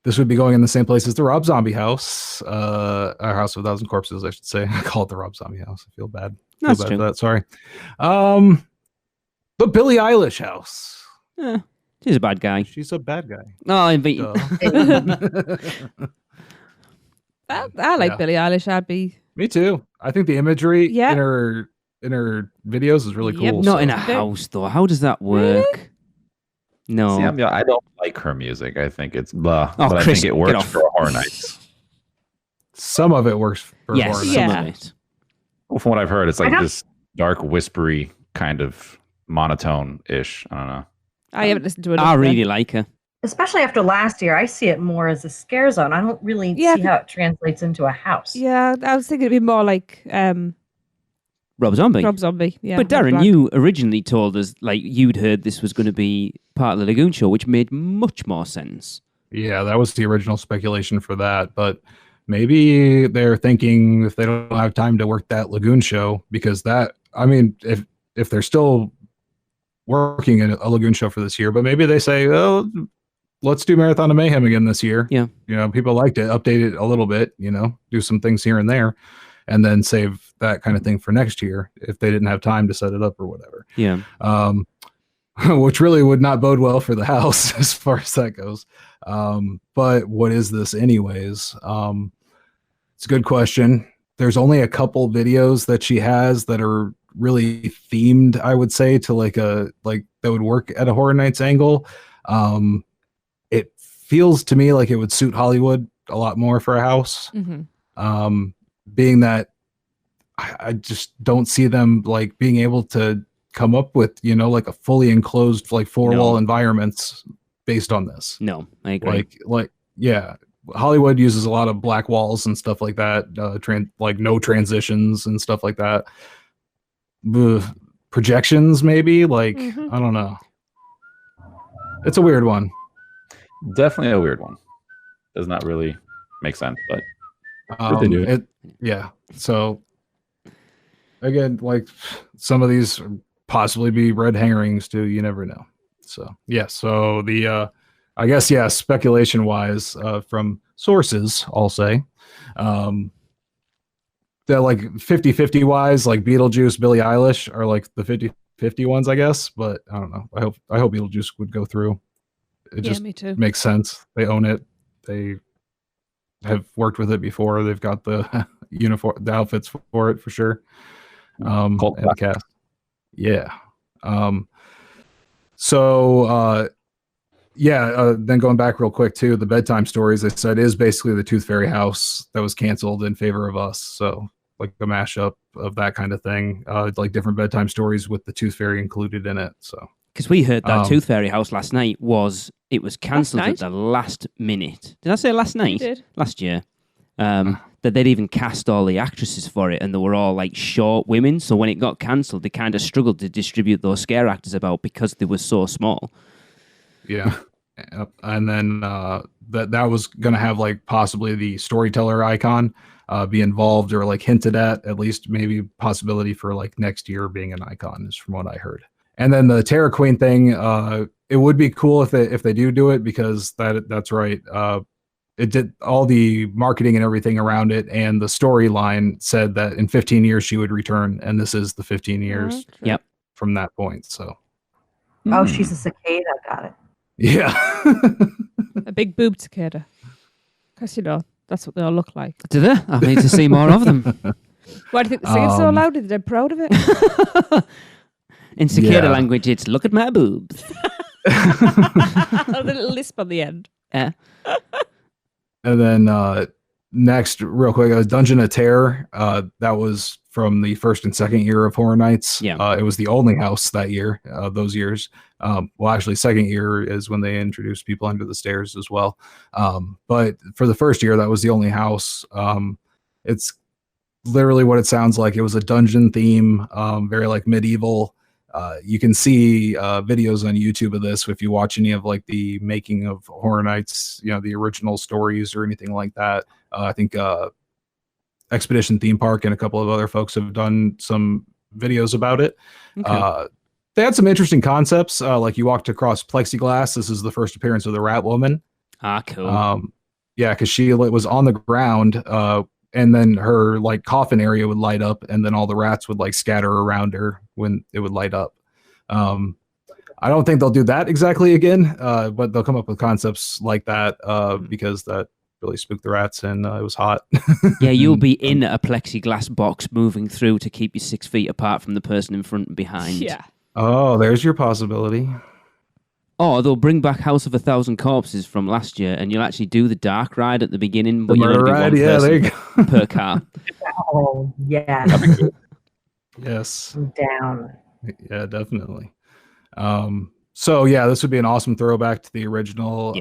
This would be going in the same place as the Rob Zombie house, our House of a Thousand Corpses, I should say. I call it the Rob Zombie house. I feel bad. That's feel bad true. for that. Sorry. The Billie Eilish house. She's a bad guy. She's a bad guy. No, I invite Duh. I like Yeah. Billie Eilish. I'd be. Me too. I think the imagery Yeah. in her videos is really Yep. cool. Not so- in a house, though. How does that work? No. See, I don't like her music. I think it's blah. Oh, but I Chris, think it get works off. for Horror Nights. Some of it works for Yes, horror. some Yeah. of it. Well, from what I've heard, it's I like don't- this dark, whispery kind of monotone-ish. I don't know. I haven't listened to it. I really like her. Especially after last year, I see it more as a scare zone. I don't really Yeah. see how it translates into a house. Yeah, I was thinking it'd be more like Rob Zombie. Rob Zombie. Yeah, But Rob Darren, Black. you originally told us like you'd heard this was going to be part of the Lagoon Show, which made much more sense. Yeah, that was the original speculation for that. But maybe they're thinking if they don't have time to work that Lagoon show, because that, I mean, if they're still working in a Lagoon show for this year, but maybe they say, oh, let's do Marathon of Mayhem again this year. Yeah. You know, people liked it, update it a little bit, you know, do some things here and there, and then save that kind of thing for next year if they didn't have time to set it up or whatever. Yeah. which really would not bode well for the house as far as that goes. But what is this anyways? It's a good question. There's only a couple videos that she has that are really themed, I would say, to like that would work at a Horror Nights angle. It feels to me like it would suit Hollywood a lot more for a house. Being that I just don't see them like being able to come up with, like a fully enclosed, like 4-wall environments based on this. No, I agree. Yeah, Hollywood uses a lot of black walls and stuff like that, like no transitions and stuff like that. Projections, maybe, like, I don't know. It's a weird one. Definitely a weird one. Does not really make sense, but yeah. So again, like some of these possibly be red herrings too. You never know. So yeah. So the I guess speculation wise, from sources, I'll say, that like 50-50 wise, like Beetlejuice, Billie Eilish are like the 50-50 ones, I guess. But I don't know. I hope Beetlejuice would go through. It just me too. makes sense. They own it. They have worked with it before. They've got the uniform, the outfits for it for sure. And the cast. Yeah. Then going back real quick too, the bedtime stories they said is basically the Tooth Fairy house that was canceled in favor of Us. So like a mashup of that kind of thing, like different bedtime stories with the Tooth Fairy included in it. So because we heard that Tooth Fairy house last night was cancelled at the last minute. Did I say last night? You did. Last year. That they'd even cast all the actresses for it, and they were all like short women. So when it got cancelled, they kind of struggled to distribute those scare actors about because they were so small. Yeah, and then that was going to have like possibly the storyteller icon be involved or like hinted at least maybe possibility for like next year being an icon is from what I heard. And then the Terror Queen thing, it would be cool if they do it because that's right. It did all the marketing and everything around it, and the storyline said that in 15 years she would return, and this is the 15 years from that point. So, She's a cicada. Got it. Yeah, a big boobed cicada. Because that's what they all look like. Do they? I need to see more of them. Why do you think they sing it so loud? They're proud of it. In cicada language, it's look at my boobs. The little lisp on the end. Yeah. And then next, real quick, Dungeon of Terror. That was from the first and second year of Horror Nights. Yeah. It was the only house that year, those years. Well, actually, second year is when they introduced people under the stairs as well. But for the first year, that was the only house. It's literally what it sounds like. It was a dungeon theme, very like medieval. You can see videos on YouTube of this if you watch any of like the making of Horror Nights, the original stories or anything like that. I think Expedition Theme Park and a couple of other folks have done some videos about it. Okay. They had some interesting concepts. Like you walked across plexiglass. This is the first appearance of the Rat Woman. Ah, cool. Yeah, because she was on the ground. And then her like coffin area would light up, and then all the rats would like scatter around her when it would light up. I don't think they'll do that exactly again, but they'll come up with concepts like that because that really spooked the rats and it was hot. Yeah, you'll be in a plexiglass box moving through to keep you 6 feet apart from the person in front and behind. Yeah. Oh, there's your possibility. Or they'll bring back House of 1,000 Corpses from last year, and you'll actually do the dark ride at the beginning, but you'll only be one there you person per car. Oh, yeah. Yes. I'm down. Yeah, definitely. So yeah, this would be an awesome throwback to the original,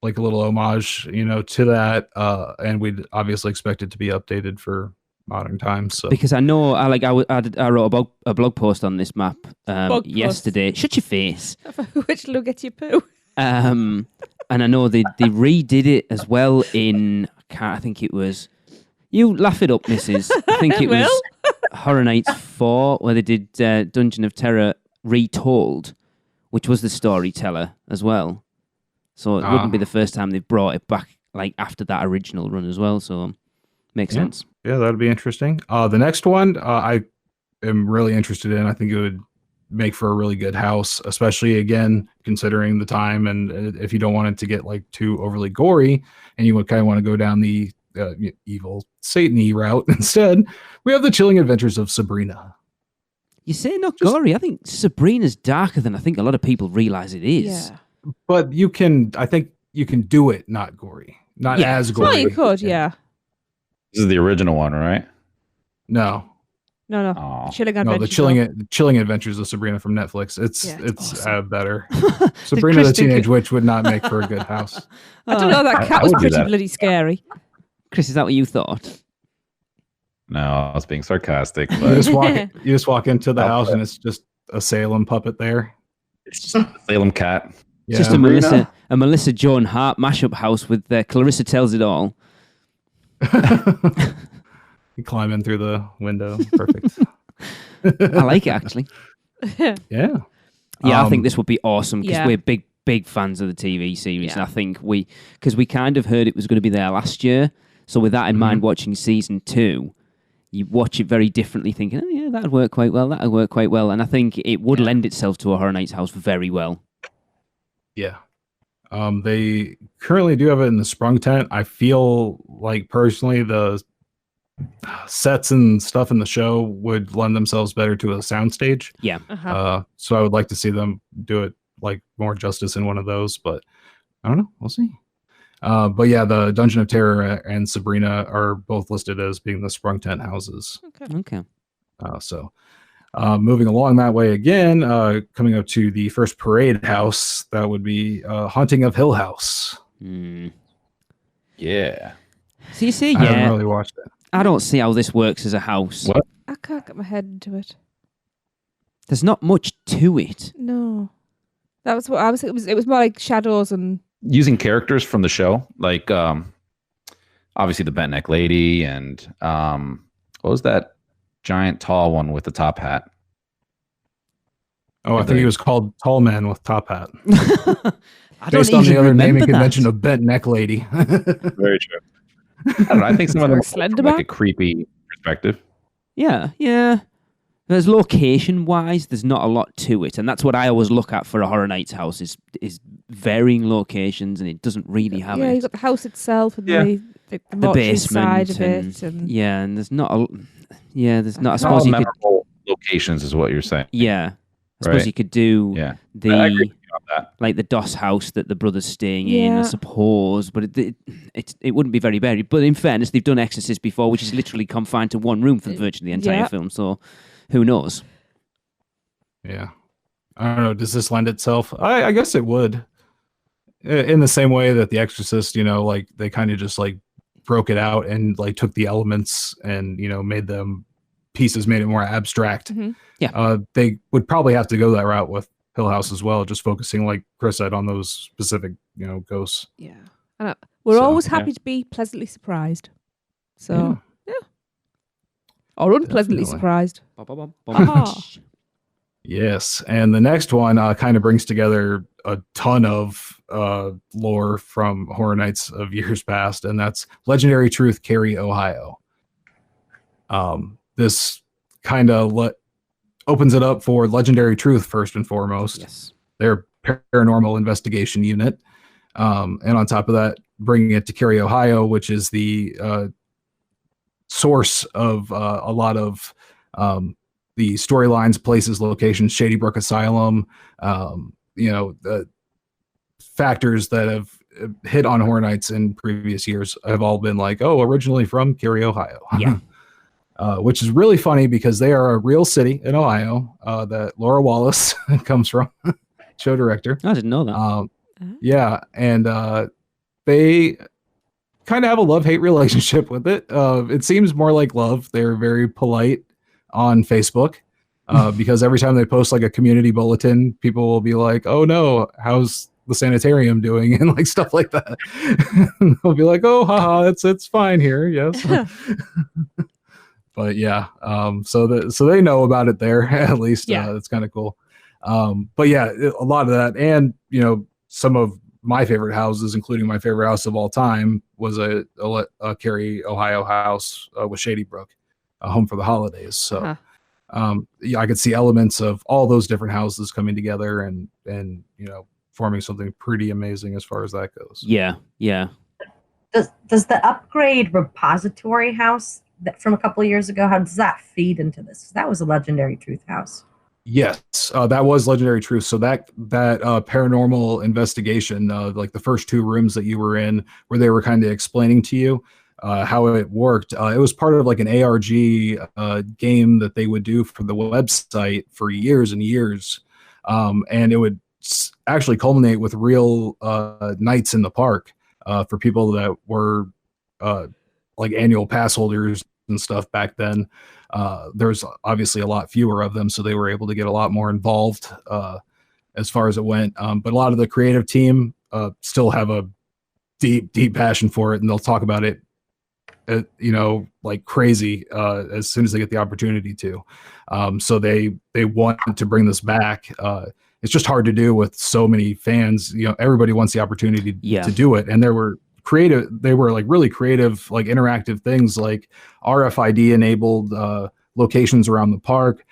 like a little homage, to that. And we'd obviously expect it to be updated for modern times. So because I know, I wrote a blog post on this map yesterday. Shut your face. Which look at your poo. And I know they redid it as well in. I think it was. You laugh it up, Mrs. I think it was Horror Nights 4 where they did Dungeon of Terror Retold, which was the storyteller as well. So it wouldn't be the first time they've brought it back like after that original run as well. So makes sense. Yeah, that'd be interesting. The next one I am really interested in. I think it would make for a really good house, especially again considering the time. And if you don't want it to get like too overly gory, and you would kind of want to go down the evil Satan-y route instead, we have the chilling adventures of Sabrina. You say not gory. I think Sabrina's darker than I think a lot of people realize it is. Yeah. But I think you can do it not gory, not as Well, gory. you could, yeah. This is the original one, right? No, No. Aw. Chilling no, Adventures. the chilling adventures of Sabrina from Netflix. It's awesome. better. Sabrina the Teenage Witch would not make for a good house. I don't know. That I cat was would do pretty that. bloody scary. Chris, is that what you thought? No, I was being sarcastic, You but just walk into the house and it's just a Salem puppet there. it's just a Salem cat. Yeah. Just a Melissa Joan Hart mashup house with Clarissa Tells It All. You climb in through the window. Perfect. I like it, actually. Yeah. Yeah, I think this would be awesome because Yeah. we're big fans of the TV series. Yeah. And I think because we kind of heard it was going to be there last year. So with that in mind, watching season 2, you watch it very differently, thinking, oh yeah, that'd work quite well. That'd work quite well. And I think it would lend itself to a Horror Nights house very well. Yeah. They currently do have it in the Sprung tent. I feel like personally the sets and stuff in the show would lend themselves better to a soundstage. Yeah. Uh-huh. So I would like to see them do it like more justice in one of those, but I don't know. We'll see. But yeah, the Dungeon of Terror and Sabrina are both listed as being the Sprung tent houses. Okay. So moving along that way again, coming up to the first parade house, that would be Haunting of Hill House. Yeah. So you see, I haven't really watched it. I don't see how this works as a house. What? I can't get my head into it. There's not much to it. No. That was what I was. It was more like shadows and. Using characters from the show, like obviously the bent neck lady and what was that giant tall one with the top hat? Oh, I think he was called Tall Man with Top Hat. I don't Based on even the other naming remember convention that. of Bent Neck Lady. Very true. I don't know. I think some of them Or are Slender from like Man? a creepy perspective. Yeah. There's location-wise, there's not a lot to it, and that's what I always look at for a Horror Nights house is varying locations, and it doesn't really have Yeah, it. you got the house itself and Yeah. the The mortuary basement side of and, it, and yeah, and there's not a there's not. I All suppose you could memorable locations is what you're saying. I suppose Right. you could do Yeah. I agree the with you on that. like the DOS house that the brother's staying in, I Yeah. suppose, but it wouldn't be very varied. But in fairness, they've done Exorcist before, which is literally confined to one room for virtually the entire Yeah. film. So who knows? Yeah. I don't know. Does this lend itself? I guess it would. In the same way that The Exorcist, like they kind of just like broke it out and like took the elements and, made them pieces, made it more abstract. Mhm. Yeah. They would probably have to go that route with Hill House as well, just focusing, like Chris said, on those specific, ghosts. yeah. And we're So, always yeah. happy to be pleasantly surprised. So yeah. Or unpleasantly Definitely. surprised. Yes, and the next one kind of brings together a ton of lore from Horror Nights of years past, and that's Legendary Truth, Cary, Ohio. This kind of opens it up for Legendary Truth first and foremost. Yes. Their paranormal investigation unit, and on top of that, bringing it to Cary, Ohio, which is the source of a lot of the storylines, places, locations, Shady Brook Asylum, the factors that have hit on Horror Nights in previous years have all been like, originally from Cary, Ohio. Yeah. Which is really funny because they are a real city in Ohio that Laura Wallace comes from, show director. I didn't know that. Yeah, and they kind of have a love-hate relationship with it. It seems more like love. They're very polite on Facebook because every time they post like a community bulletin, people will be like, "Oh no, how's the sanitarium doing?" and like stuff like that. They'll be like, "Oh, haha, it's fine here." Yes. But yeah, so they know about it there at least. Yeah. It's kind of cool. But yeah, a lot of that, and some of my favorite houses, including my favorite house of all time, was a Cary, Ohio house with Shady Brook, Home for the Holidays. So Yeah, I could see elements of all those different houses coming together and forming something pretty amazing as far as that goes. Yeah. Does the upgrade repository house that from a couple of years ago, how does that feed into this? That was a Legendary Truth house. Yes, that was Legendary Truth. So that paranormal investigation, like the first 2 rooms that you were in, where they were kind of explaining to you how it worked. It was part of like an ARG game that they would do for the website for years and years, and it would actually culminate with real nights in the park for people that were like annual pass holders and stuff back then. There's obviously a lot fewer of them, so they were able to get a lot more involved as far as it went. But a lot of the creative team still have a deep passion for it, and they'll talk about it, like crazy as soon as they get the opportunity to. So they want to bring this back. It's just hard to do with so many fans. Everybody wants the opportunity to do it, and they were like really creative, like interactive things like RFID enabled locations around the park.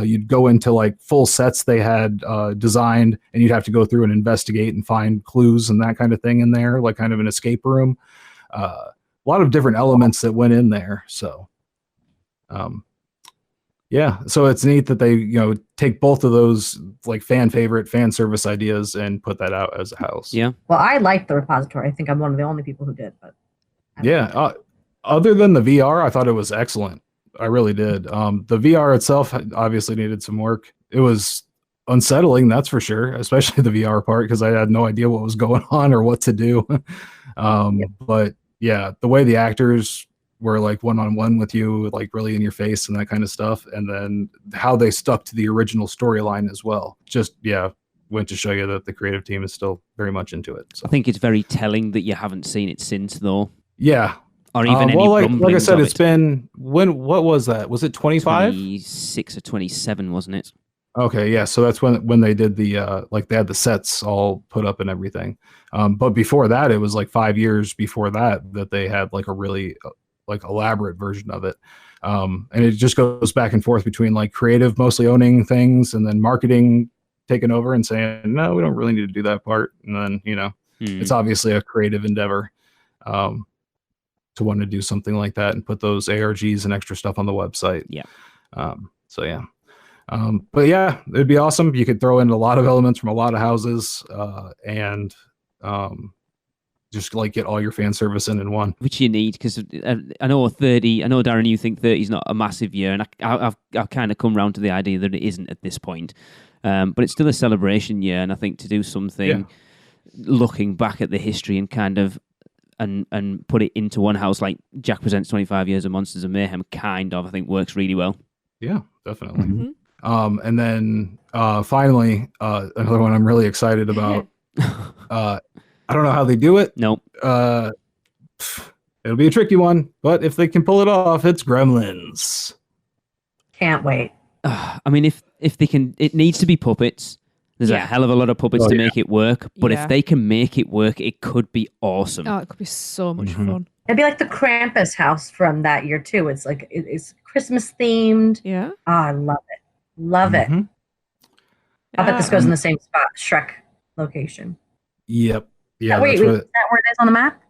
You'd go into like full sets they had designed, and you'd have to go through and investigate and find clues and that kind of thing in there, like kind of an escape room. A lot of different elements that went in there. So yeah, so it's neat that they take both of those like fan favorite fan service ideas and put that out as a house. Yeah. Well, I like the repository. I think I'm one of the only people who did. But yeah, other than the VR, I thought it was excellent. I really did. The VR itself obviously needed some work. It was unsettling, that's for sure, especially the VR part, because I had no idea what was going on or what to do. But yeah, the way the actors were like one-on-one with you, like really in your face and that kind of stuff, and then how they stuck to the original storyline as well. Just went to show you that the creative team is still very much into it. So. I think it's very telling that you haven't seen it since, though. Yeah. Or even any like I said, it's been what was that? Was it 25? 26 or 27, wasn't it? Okay, yeah. So that's when they did the like they had the sets all put up and everything. But before that, it was like 5 years before that they had like a really like elaborate version of it. And it just goes back and forth between like creative mostly owning things and then marketing taking over and saying, no, we don't really need to do that part. And then, it's obviously a creative endeavor to want to do something like that and put those ARGs and extra stuff on the website. Yeah. So yeah. But yeah, it'd be awesome. You could throw in a lot of elements from a lot of houses and just like get all your fan service in one. Which you need, because I know Darren, you think 30 is not a massive year, and I've kind of come round to the idea that it isn't at this point. But it's still a celebration year, and I think to do something looking back at the history and kind of and put it into one house, like Jack Presents 25 Years of Monsters of Mayhem, I think works really well. Yeah, definitely. Mm-hmm. And then finally, another one I'm really excited about. I don't know how they do it. Nope. It'll be a tricky one, but if they can pull it off, it's Gremlins. Can't wait. I mean, if they can, it needs to be puppets. There's a hell of a lot of puppets to make it work, but if they can make it work, it could be awesome. Oh, it could be so much fun. It'd be like the Krampus house from that year too. It's like it's Christmas themed. Yeah. Oh, I love it. Love it. I bet this goes in the same spot, Shrek location. Yep. Yeah. Wait, is that where it is on the map?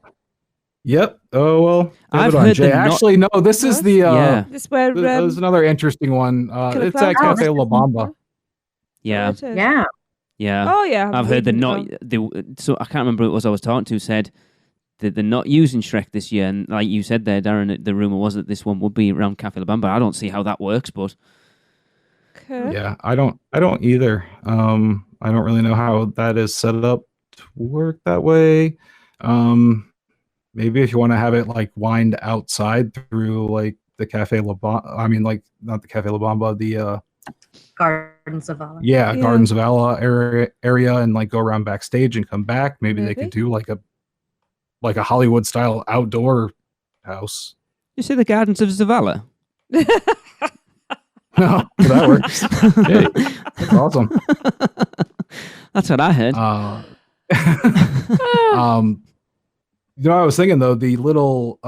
Yep. Oh well. I've heard Jay. Actually, no. This is the. This where there's another interesting one. It's at Cafe La Bamba. Yeah. Yeah. Yeah. Oh yeah. I've heard so I can't remember who it was I was talking to said that they're not using Shrek this year, and like you said there, Darren, the rumor was that this one would be around Cafe La Bamba. I don't see how that works, but. Okay. Yeah, I don't either. I don't really know how that is set up to work that way. Maybe if you want to have it like wind outside through like the Cafe La Bamba. I mean, like not the Cafe La Bamba, the Gardens of Allah. Yeah, Gardens of Allah area, and like go around backstage and come back. Maybe they could do like a Hollywood style outdoor house. You say the Gardens of Zavala? No, that works. Hey, that's awesome. That's what I heard. I was thinking though, the little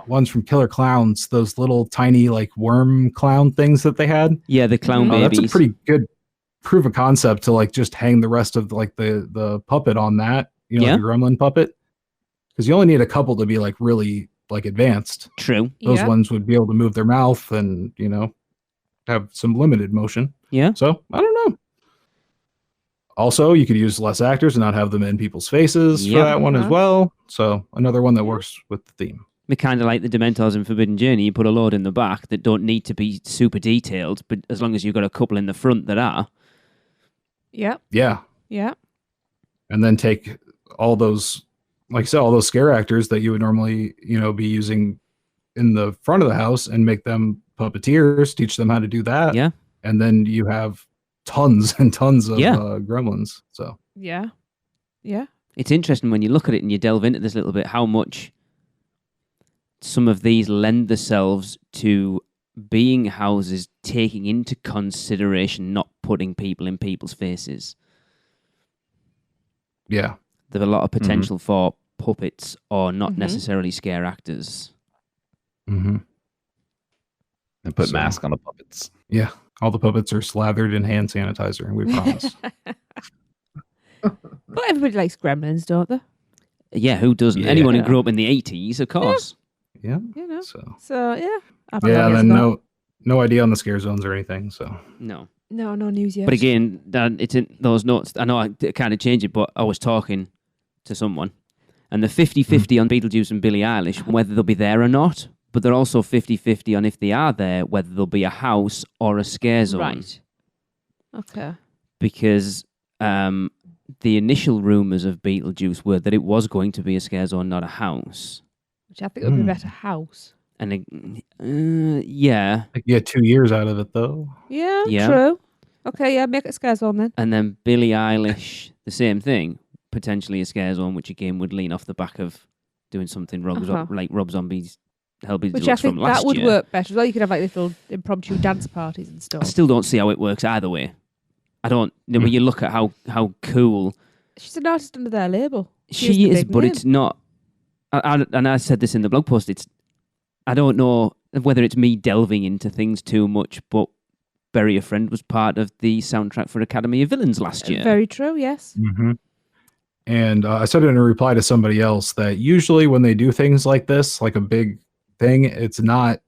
ones from Killer Clowns, those little tiny like worm clown things that they had. Yeah, the clown Mhm. babies. That's a pretty good proof of concept to like just hang the rest of like the puppet on that, you know, Yeah. like a gremlin puppet, because you only need a couple to be like really like advanced. True. Those Yeah. ones would be able to move their mouth and, you know, have some limited motion. Yeah. So I don't know. Also, you could use less actors and not have them in people's faces for Yep. that one as Uh-huh. well. So another one that works with the theme. They're kind of like the Dementors in Forbidden Journey. You put a load in the back that don't need to be super detailed, but as long as you've got a couple in the front that are. Yeah. Yeah. Yeah. And then take all those, like I said, all those scare actors that you would normally, you know, be using in the front of the house and make them puppeteers, teach them how to do that. Yeah. And then you have tons and tons of Yeah. gremlins. So Yeah. Yeah. It's interesting when you look at it and you delve into this a little bit, how much some of these lend themselves to being houses taking into consideration not putting people in people's faces. yeah. There's a lot of potential for puppets or not Mhm. necessarily scare actors. Mm-hmm. And put So- mask on the puppets. Yeah. All the puppets are slathered in hand sanitizer, we promise. But everybody likes gremlins, don't they? Yeah, who doesn't? Anyone who Yeah. grew up in the 80s, of course. Yeah. You know. So So yeah. Happy yeah, days then gone. no idea on the scare zones or anything. So No. No news yet. But again, it's in those notes. I know I kind of changed it, but I was talking to someone, and the 50-50 on Beetlejuice and Billie Eilish, whether they'll be there or not, but they're also 50-50 on if they are there, whether there'll be a house or a scare zone. Right. Okay. Because the initial rumours of Beetlejuice were that it was going to be a scare zone, not a house. Which I think would be Hmm. better house. And yeah, like, you get 2 years out of it though. Yeah, Yeah. true. Okay, yeah, make it scare zone then. and then Billie Eilish, the same thing, potentially a scare zone, which again would lean off the back of doing something like Rob Zombie's Hellbilly Which I Deluxe think from last that would year. work better. Well, you could have like little impromptu dance parties and I stuff. still don't see how it works either way. I don't. When you look at how cool She's an artist under their label. she the is, big but name. it's not. And I said this in the blog post. I don't know whether it's me delving into things too much, but Bury a Friend was part of the soundtrack for Academy of Villains last year. Very true, yes. Mm-hmm. And I said in a reply to somebody else that usually when they do things like this, like a big thing, it's not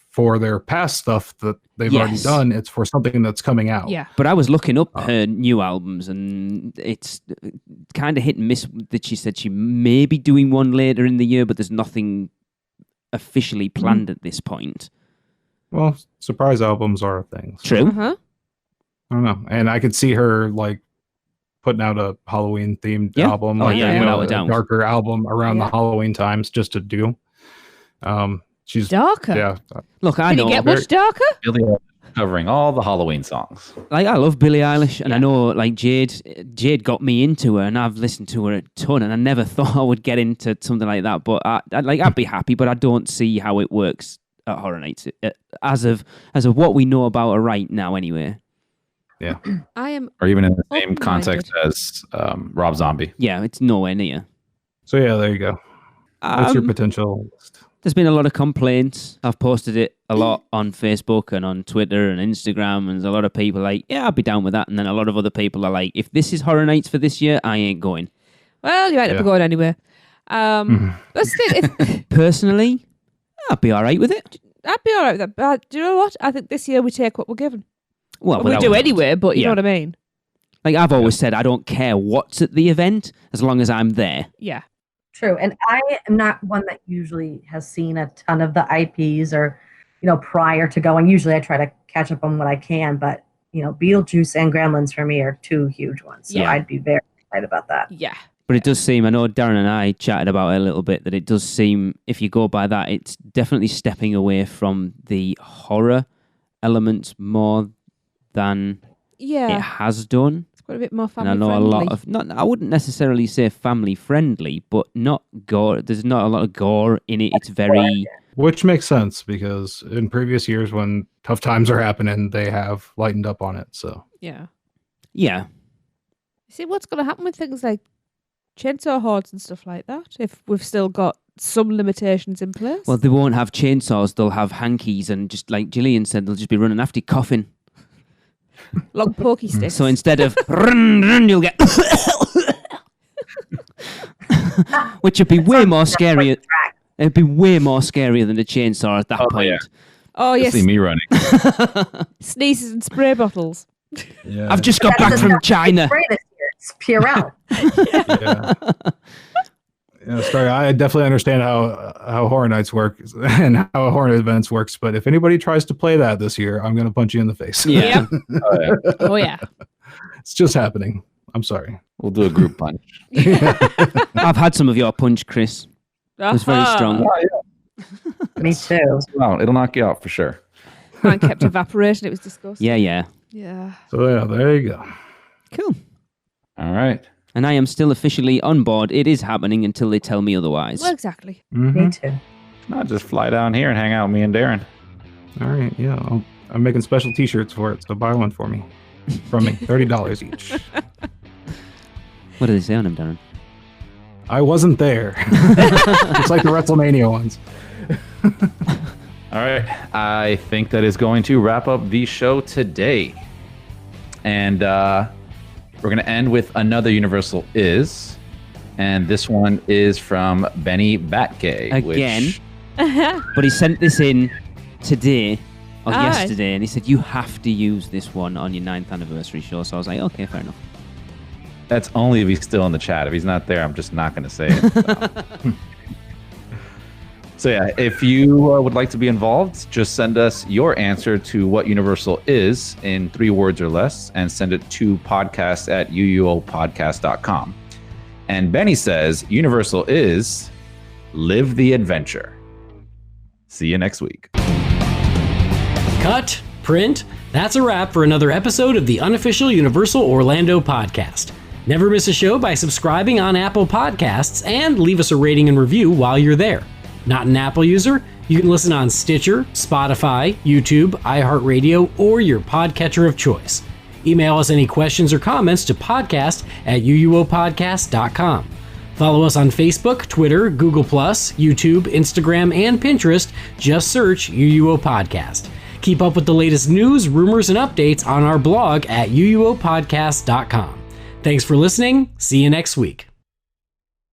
for their past stuff that they've already Yes. done. It's for something that's coming out. Yeah. But I was looking up her new albums, and it's kind of hit and miss that she said she may be doing one later in the year, but there's nothing officially planned at this point. Well, surprise albums are a thing. So, True. Uh-huh. I don't know. And I could see her like putting out a Halloween themed Yeah. album, Oh, like yeah, you without know, a a doubt. darker album around Yeah. the Halloween times just to do. She's Darker. yeah. Look, I Can know. you get very- much darker? Billie Eilish covering all the Halloween songs. Like, I love Billie Eilish, and I know like Jade got me into her, and I've listened to her a ton, and I never thought I would get into something like that. But I'd be happy, but I don't see how it works at Horror Nights as of what we know about her right now. Anyway, I am Or even in the same Open-minded. context as Rob Zombie. yeah, it's nowhere near. So yeah, there you go. That's your Um, potential list. There's been a lot of complaints. I've posted it a lot on Facebook and on Twitter and Instagram, and there's a lot of people like, yeah, I'll be down with that. And then a lot of other people are like, if this is Horror Nights for this year, I ain't going. well, you might have to Yeah. go on anyway. Let's think Personally, I'd be all right with it. I'd be alright with that. But do you know what? I think this year we take what we're given. Well, we without do a doubt. anyway, but you Yeah. know what I mean? Like I've always said, I don't care what's at the event as long as I'm there. Yeah. True. And I am not one that usually has seen a ton of the IPs or, prior to going. Usually I try to catch up on what I can, but, Beetlejuice and Gremlins for me are two huge ones. So Yeah. I'd be very excited about that. Yeah. But it does seem, I know Darren and I chatted about it a little bit, that it does seem, if you go by that, it's definitely stepping away from the horror elements more than it Yeah. has done. It's got a bit more And family I know friendly. a lot of, not, I wouldn't necessarily say family friendly, but not gore. There's not a lot of gore in it. It's very, Which makes sense because in previous years when tough times are happening, they have lightened up on it. So Yeah. yeah. See what's going to happen with things like chainsaw hordes and stuff like that if we've still got some limitations in place. Well, they won't have chainsaws. They'll have hankies, and just like Gillian said, they'll just be running after you, coughing. Long pokey sticks. So instead of run, run, you'll get, which would be way more scary. It'd be way more scarier than a chainsaw at that point. Yeah. Oh, You'll yes. see me running. Sneezes and spray bottles. Yeah. I've just got back from China. Spray this year. It's Purell. Yeah, sorry, I definitely understand how Horror Nights work and how Horror Events works, but if anybody tries to play that this year, I'm going to punch you in the face. Yeah. Oh, yeah. It's just happening. I'm sorry. We'll do a group punch. I've had some of your punch, Chris. It was very strong. Me too. Well, it'll knock you out for sure. Mine kept evaporating. It was disgusting. Yeah. Yeah. So yeah, there you go. Cool. All right. And I am still officially on board. It is happening until they tell me otherwise. Well, exactly. Me too. No, just fly down here and hang out with me and Darren. All right, yeah, I'm making special T-shirts for it, so buy one for me. From me, $30 each. What do they say on them, Darren? I wasn't there. It's like the WrestleMania ones. All right. I think that is going to wrap up the show today. And we're going to end with another Universal Is. And this one is from Benny Batgay. Again. But he sent this in today or Aye. yesterday, and he said, you have to use this one on your 9th anniversary show. So I was like, okay, fair enough. That's only if he's still in the chat. If he's not there, I'm just not going to say it. So yeah, if you would like to be involved, just send us your answer to what Universal is in 3 words or less and send it to podcast@uuopodcast.com. And Benny says, Universal is live the adventure. See you next week. Cut, print, that's a wrap for another episode of the unofficial Universal Orlando podcast. Never miss a show by subscribing on Apple Podcasts and leave us a rating and review while you're there. Not an Apple user? You can listen on Stitcher, Spotify, YouTube, iHeartRadio, or your podcatcher of choice. Email us any questions or comments to podcast@uuopodcast.com. Follow us on Facebook, Twitter, Google+, YouTube, Instagram, and Pinterest. Just search UUO Podcast. Keep up with the latest news, rumors, and updates on our blog at uuopodcast.com. Thanks for listening. See you next week.